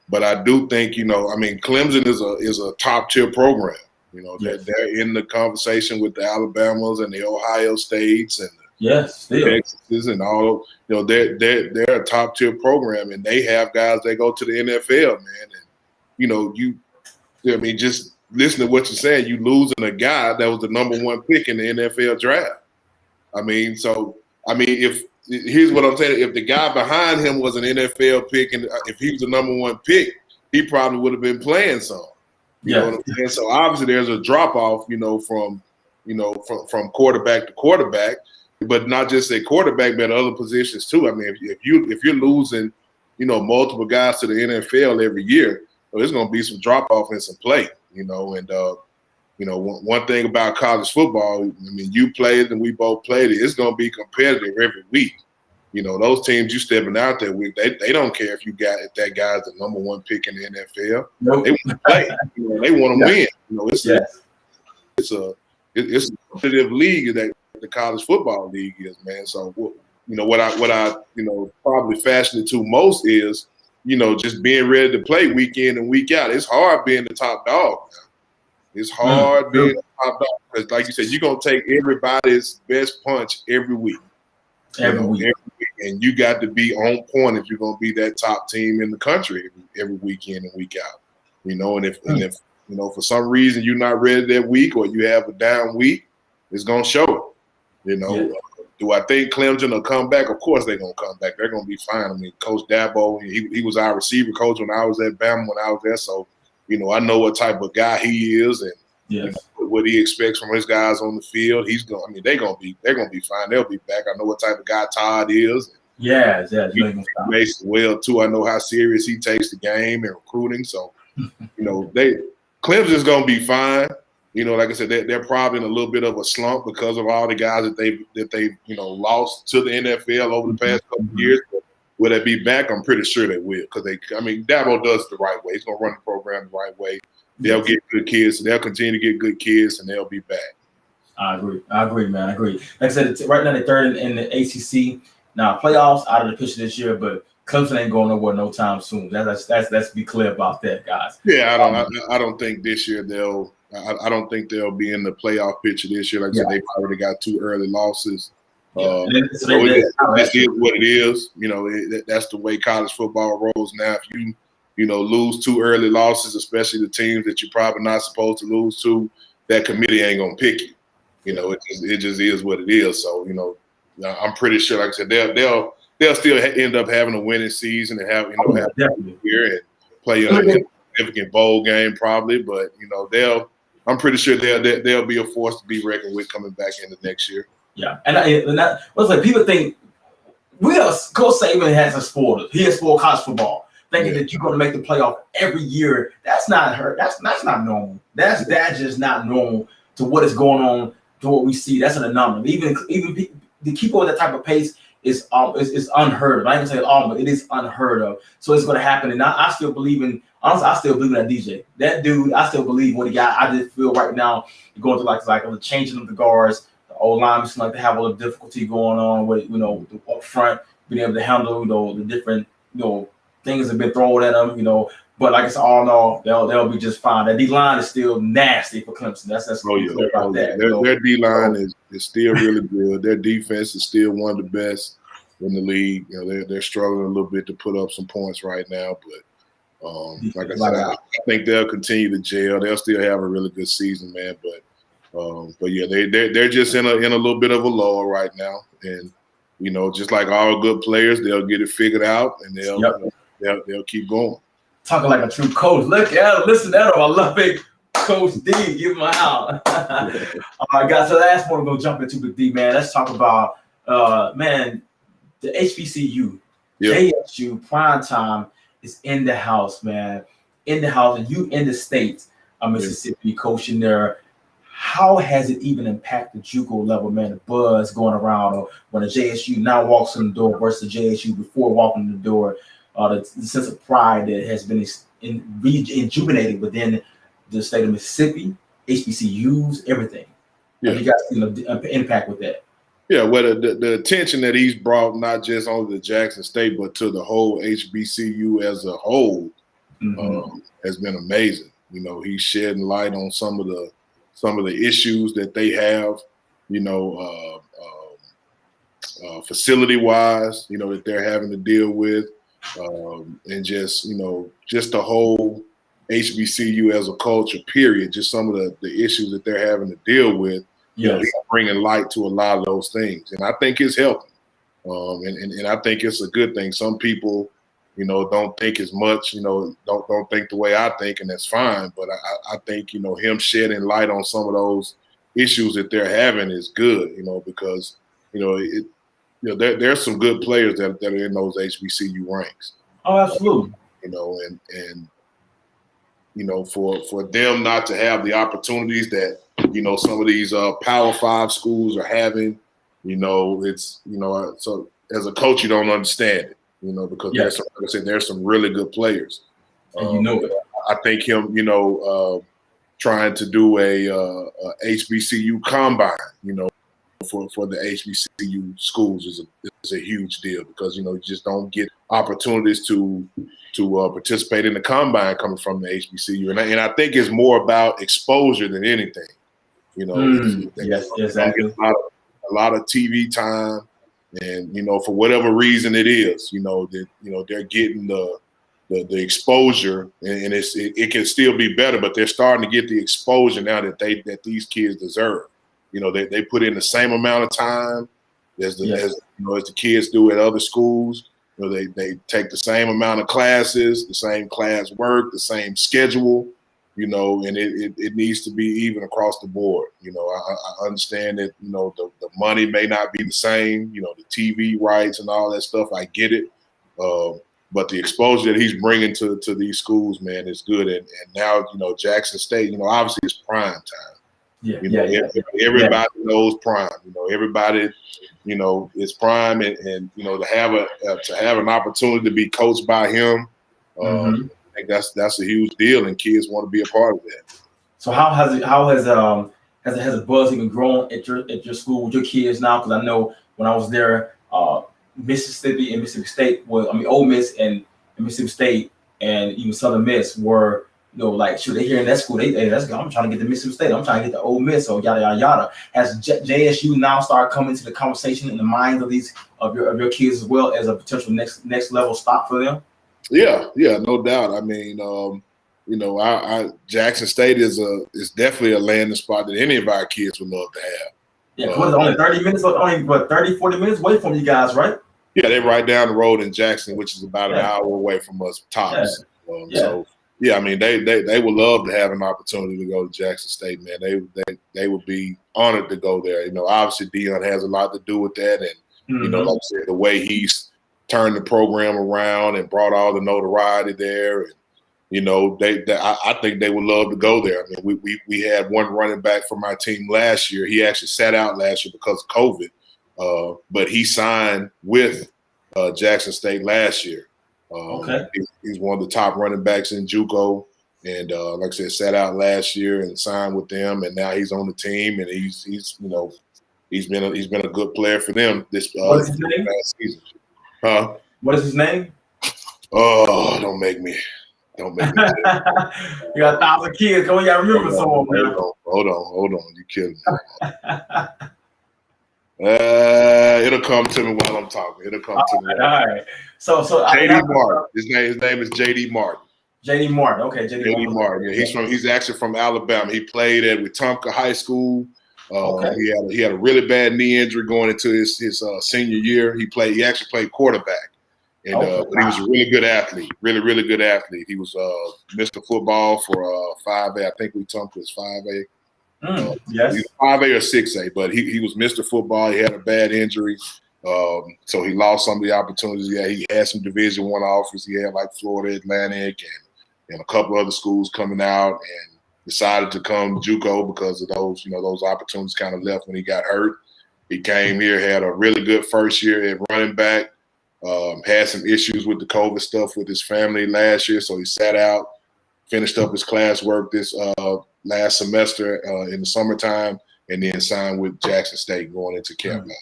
But I do think, Clemson is a top tier program. Yes. They're in the conversation with the Alabamas and the Ohio States and the Texas and all. They're a top tier program, and they have guys that go to the NFL, man. And just listen to what you're saying. You losing a guy that was the #1 pick in the NFL draft. Here's what I'm saying. If the guy behind him was an NFL pick, and if he was the #1 pick, he probably would have been playing some. You know what I'm saying? So obviously there's a drop off, from quarterback to quarterback, but not just a quarterback, but other positions too. I mean, if you're losing, multiple guys to the NFL every year, there's going to be some drop off in some play. One thing about college football, you played and we both played it. It's going to be competitive every week. Those teams you stepping out there with, they don't care if that guy's the #1 pick in the NFL. Nope. They want to play. They want to win. It's a competitive league that the college football league is, man. So what I probably fashion it to most is just being ready to play week in and week out. It's hard being the top dog now. It's hard being the top dog because, like you said, you're gonna take everybody's best punch every week. Every week. And you got to be on point if you're going to be that top team in the country every weekend and week out. And if for some reason you're not ready that week or you have a down week, it's going to show. Do I think Clemson will come back? Of course they're going to come back. They're going to be fine. Coach Dabo, he was our receiver coach when I was at Bama when I was there. So, I know what type of guy he is and what he expects from his guys on the field. They're gonna be fine. They'll be back. I know what type of guy Todd is. He makes well too. I know how serious he takes the game and recruiting. So, Clemson's gonna be fine. Like I said, they're probably in a little bit of a slump because of all the guys that they lost to the NFL over the past couple of years. But will they be back? I'm pretty sure they will because Dabo does it the right way. He's gonna run the program the right way. They'll get good kids, and they'll continue to get good kids, and they'll be back. I agree, man. I agree. Like I said, right now they're third in the ACC. Now playoffs out of the picture this year, but Clemson ain't going nowhere no time soon. Let's be clear about that, guys. Yeah, I don't think this year they'll. I don't think they'll be in the playoff picture this year. Like I said, they've already got 2 early losses. This is what it is. That's the way college football rolls now. If you lose 2 early losses, especially the teams that you're probably not supposed to lose to, that committee ain't gonna pick you. It just is what it is. So, I'm pretty sure, like I said, they'll still end up having a winning season and have a year and play a significant bowl game probably. But I'm pretty sure they'll be a force to be reckoned with coming back into next year. Yeah, people think Coach Saban has a spoiled. He has spoiled college football, thinking that you're going to make the playoff every year. That's not her. That's not normal. That's just not normal to what is going on, to what we see. That's an anomaly. Even to keep on that type of pace is unheard of. I ain't gonna say all, but it is unheard of. So it's going to happen. And I still believe in. Honestly, I still believe in that DJ. That dude, I still believe what he got. I just feel right now going through like the changing of the guards. The old linemen seem like they have a little difficulty going on with up front, being able to handle the different things that have been thrown at them. But like I said, all in all, they'll be just fine. That D line is still nasty for Clemson. That's clear about that. Their D line is still really good. Their defense is still one of the best in the league. They're struggling a little bit to put up some points right now, but Like I said, I think they'll continue to gel. They'll still have a really good season, man. But yeah, they're just in a little bit of a lull right now, and just like all good players, they'll get it figured out, and they'll keep going. Talking like a true coach. Look at him, listen at him. I love it. Coach D, give him a out. All right, guys. So last one we're gonna jump into with D, man. Let's talk about the HBCU, JSU prime time is in the house, man. In the house, and you in the state of Mississippi, coaching there. How has it even impacted JUCO level, man? The buzz going around, or when a JSU now walks in the door versus JSU before walking in the door, the sense of pride that has been rejuvenated within the state of Mississippi, HBCUs, everything. Yeah. Have you guys seen the impact with that? Yeah, well, the attention that he's brought, not just only to Jackson State, but to the whole HBCU as a whole, has been amazing. He's shedding light on some of the issues that they have, facility-wise, that they're having to deal with, and just the whole HBCU as a culture, period. Just some of the issues that they're having to deal with. He's bringing light to a lot of those things, and I think it's helping. And I think it's a good thing. Some people, don't think as much, don't think the way I think, and that's fine. But I think, him shedding light on some of those issues that they're having is good, because, there's some good players that are in those HBCU ranks. Oh, absolutely. For them not to have the opportunities that, some of these Power 5 schools are having, it's, so as a coach, you don't understand it, because there's some really good players. And it. I think him, trying to do a HBCU combine, for the HBCU schools is a huge deal, because, you just don't get opportunities to participate in the combine coming from the HBCU. And I think it's more about exposure than anything. Yes, exactly. A lot of TV time, and for whatever reason it is, they're getting the exposure, and it can still be better, but they're starting to get the exposure now that these kids deserve. They put in the same amount of time as the kids do at other schools. They take the same amount of classes, the same class work, the same schedule. And it needs to be even across the board. I understand that, the money may not be the same, the TV rights and all that stuff. I get it. But the exposure that he's bringing to these schools, man, is good. And now, Jackson State, obviously it's prime time. Everybody knows prime. Everybody, is prime, and to have an opportunity to be coached by him, I think that's a huge deal, and kids want to be a part of that. So how has the buzz even grown at your school with your kids now? Because I know when I was there, Mississippi and Mississippi State Ole Miss and Mississippi State and even Southern Miss were, shoot, they here in that school, I'm trying to get to Mississippi State, I'm trying to get to Ole Miss, or yada yada yada. Has JSU now started coming to the conversation in the minds of your kids as well as a potential next level stop for them? Yeah, no doubt. I mean, Jackson State is definitely a landing spot that any of our kids would love to have. Yeah, only 30 minutes, 30, 40 minutes away from you guys, right? Yeah, they're right down the road in Jackson, which is about an hour away from us tops. So, I mean, they would love to have an opportunity to go to Jackson State, man. They would be honored to go there. Obviously Dion has a lot to do with that, and like I said, the way he's turned the program around and brought all the notoriety there, and I think they would love to go there. I mean, we had one running back from our team last year. He actually sat out last year because of COVID, but he signed with Jackson State last year. He's one of the top running backs in JUCO, and like I said, sat out last year and signed with them, and now he's on the team, and he's been a good player for them this past season. What is his name? Oh, don't make me. You got 1,000 kids. Go, you gotta remember someone, man. Hold on. You kidding me? It'll come to me while I'm talking. It'll come to me. All right. So JD Martin. His name is JD Martin. J.D. Martin. Okay, J.D. Martin. Yeah, he's actually from Alabama. He played at Wetumpka High School. Okay. He had a really bad knee injury going into his senior year. He actually played quarterback. And but he was a really good athlete, really good athlete. He was Mr. Football for 5A. I think Wetumpka was 5A. Yes. He was 5A or 6A, but he was Mr. Football. He had a bad injury. So he lost some of the opportunities. Yeah, he had some Division I offers. He had like Florida Atlantic and a couple other schools coming out, and decided to come JUCO because of those, those opportunities kind of left when he got hurt. He came here, had a really good first year at running back. Had some issues with the COVID stuff with his family last year, so he sat out, finished up his classwork this last semester in the summertime, and then signed with Jackson State going into camp now.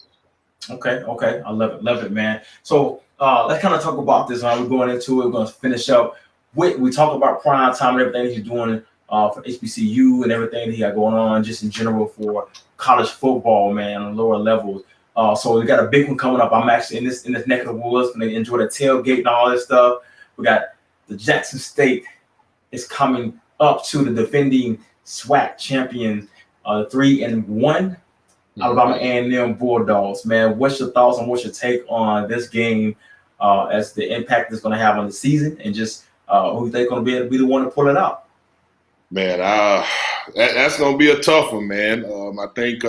Okay. I love it, man. So let's kind of talk about this. We're going into it. We're going to finish up. We talk about prime time and everything he's doing for HBCU and everything that he got going on, just in general for college football, man, on lower levels. So we got a big one coming up. I'm actually in this neck of the woods, and they enjoy the tailgate and all this stuff. We got the Jackson State is coming up to the defending SWAC champion, 3-1 Alabama A&M Bulldogs. Man, what's your thoughts and what's your take on this game as the impact it's going to have on the season, and just who you think going to be the one to pull it out? Man, that's going to be a tough one, man. I think.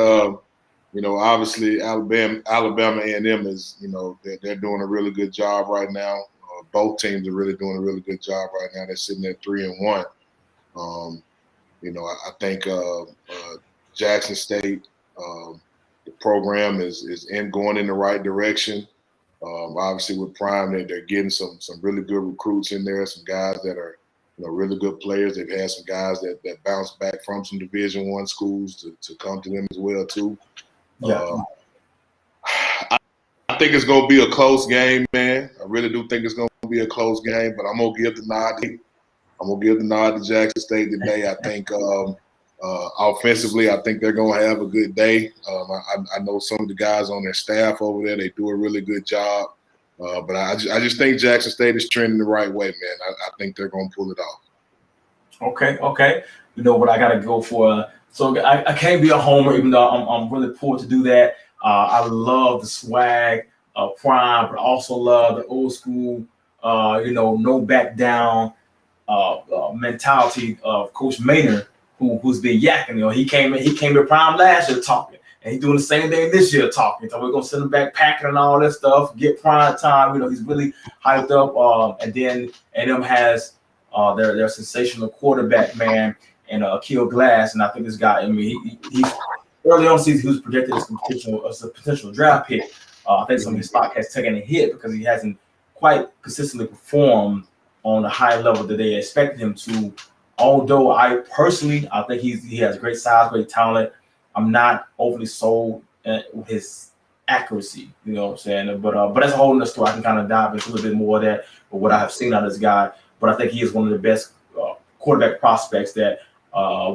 Obviously Alabama A&M is, they're doing a really good job right now. Both teams are really doing a really good job right now. They're sitting at 3-1. I think Jackson State, the program is going in the right direction. Obviously with Prime, they're getting some really good recruits in there, some guys that are really good players. They've had some guys that bounce back from some Division I schools to come to them as well too. Yeah. I think it's going to be a close game, man. I really do think it's going to be a close game, but I'm going to give the nod to Jackson State today. I think offensively, I think they're going to have a good day. I know some of the guys on their staff over there, they do a really good job. But I just think Jackson State is trending the right way, man. I think they're going to pull it off. Okay. You know what I got to go for. So I can't be a homer, even though I'm really poor to do that. I love the swag of Prime, but also love the old school, no back down mentality of Coach Maynard, who's been yakking. He came to Prime last year talking, and he's doing the same thing this year talking. So we're gonna send him back packing and all that stuff. Get Prime time. He's really hyped up. And then A&M has their sensational quarterback, man. And Akil Glass, and I think this guy. He early on season he was projected as a potential draft pick. I think some of his stock has taken a hit because he hasn't quite consistently performed on the high level that they expected him to. Although I think he has great size, great talent. I'm not overly sold with his accuracy. You know what I'm saying? But that's a whole nother story. I can kind of dive into a little bit more of that, but what I have seen out of this guy. But I think he is one of the best quarterback prospects that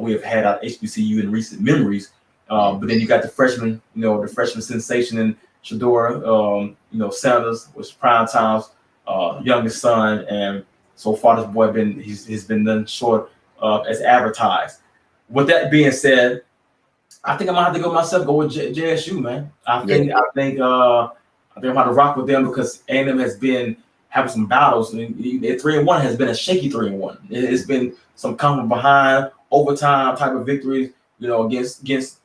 we have had at HBCU in recent memories. But then you got the freshman, the freshman sensation in Shador, Sanders, which is Prime Time's youngest son. And so far, this boy he's been done short as advertised. With that being said, I think I'm gonna have to go with JSU, man. I think I'm gonna rock with them because A&M has been having some battles. Their 3-1 has been a shaky 3-1. It's been some coming behind, overtime type of victories, against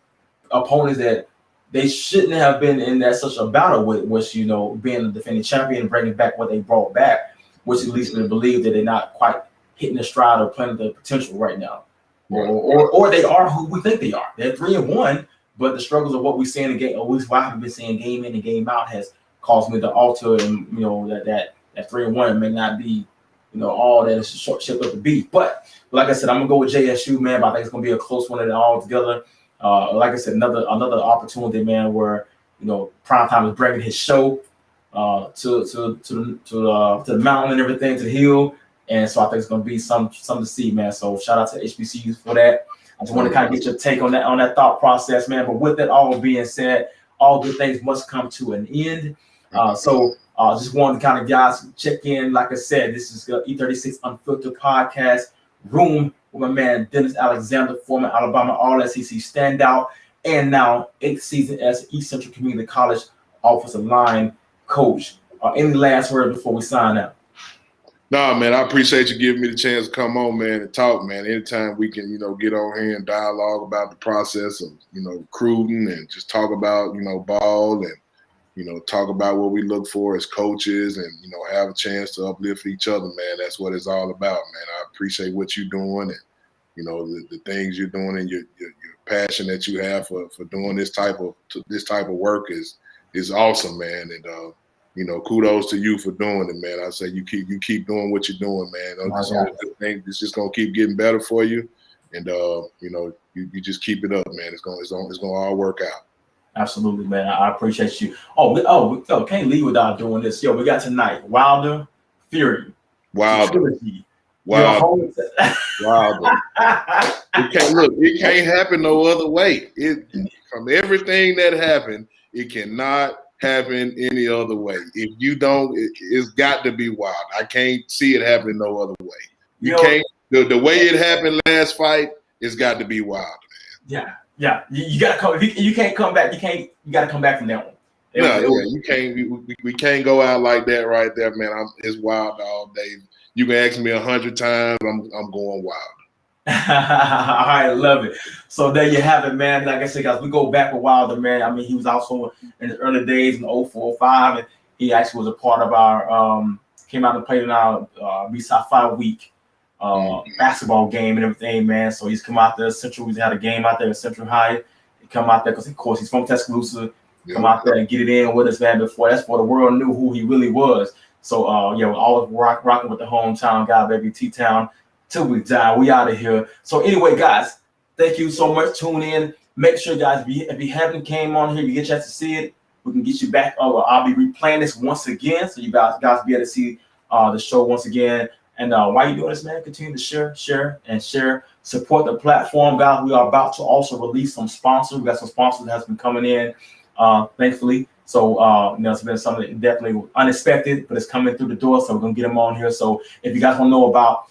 opponents that they shouldn't have been in that such a battle with, which, being the defending champion and bringing back what they brought back, which leads me to believe that they're not quite hitting the stride or playing the potential right now. Or they are who we think they are. They're 3-1, but the struggles of what we see in the game, or at least what I've been seeing game in and game out, has caused me to alter, and that 3-1 may not be all that it's shaped up to be. But like I said, I'm gonna go with JSU, man. But I think it's gonna be a close one all together. Like I said, another opportunity, man, where Primetime is bringing his show to the mountain and everything, to the hill. And so I think it's going to be something to see, man. So shout out to HBCUs for that. I just want to kind of get your take on that thought process, man. But with that all being said, all good things must come to an end. Just wanted to kind of guys check in. Like I said, this is the E36 Unfiltered podcast room with my man Dennis Alexander, former Alabama All-SEC standout, and now 8th season as East Central Community College offensive line coach. Any last words before we sign out? Nah, man, I appreciate you giving me the chance to come on, man, and talk, man. Anytime we can, get on here and dialogue about the process of, recruiting and just talk about, ball and, talk about what we look for as coaches and, have a chance to uplift each other, man. That's what it's all about, man. I appreciate what you're doing and, the things you're doing and your passion that you have for doing this type of work is awesome, man. And, kudos to you for doing it, man. I say you keep doing what you're doing, man. It's just gonna keep getting better for you, and you just keep it up, man. It's gonna all work out. Absolutely, man. I appreciate you. We can't leave without doing this. Yo, we got tonight Wilder, Fury, Wilder. Wilder. It can't happen no other way. From everything that happened, it cannot happen any other way. If you don't, it's got to be Wild. I can't see it happening no other way. You can't. The way it happened last fight, it's got to be Wild, man. Yeah. You gotta come. If you can't come back, you gotta come back from that one. You can't. We can't go out like that right there, man. It's Wild all day. You can ask me 100 times. I'm going Wild. All right, love it. So there you have it, man. Like I said, guys, we go back with Wilder, man. I mean, he was also in his early days in 04, 05, and he actually was a part of our came out and played in our Sci-Fi Week basketball game and everything, man. So he's come out there Central. He's had a game out there at Central High. He come out there because, of course, he's from Tuscaloosa. Come out there and get it in with us, man. Before the world knew who he really was. So we're always rocking with the hometown guy, baby, T-Town. Till we die, we out of here. So anyway, guys, thank you so much. Tune in. Make sure, guys, if you haven't came on here, you get a chance to see it. We can get you back. I'll be replaying this once again, so you guys be able to see the show once again. And while you're doing this, man, continue to share. Support the platform, guys. We are about to also release some sponsors. We got some sponsors that has been coming in, thankfully. So it's been something definitely unexpected, but it's coming through the door. So we're gonna get them on here. So if you guys want to know about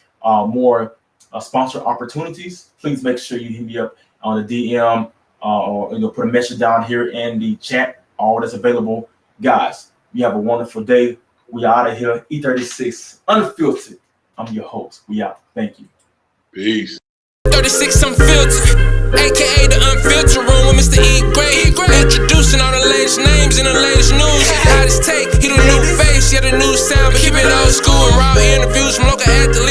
more sponsor opportunities, please make sure you hit me up on the DM or put a message down here in the chat. All that's available. Guys, you have a wonderful day. We out of here. E36 Unfiltered. I'm your host. We out. Thank you. Peace. 36 Unfiltered, aka the Unfiltered room with Mr. E. Gray. Introducing all the latest names in the latest news. Hottest take, he the new face, yeah, the new sound, but keep it old school and raw interviews from local athletes.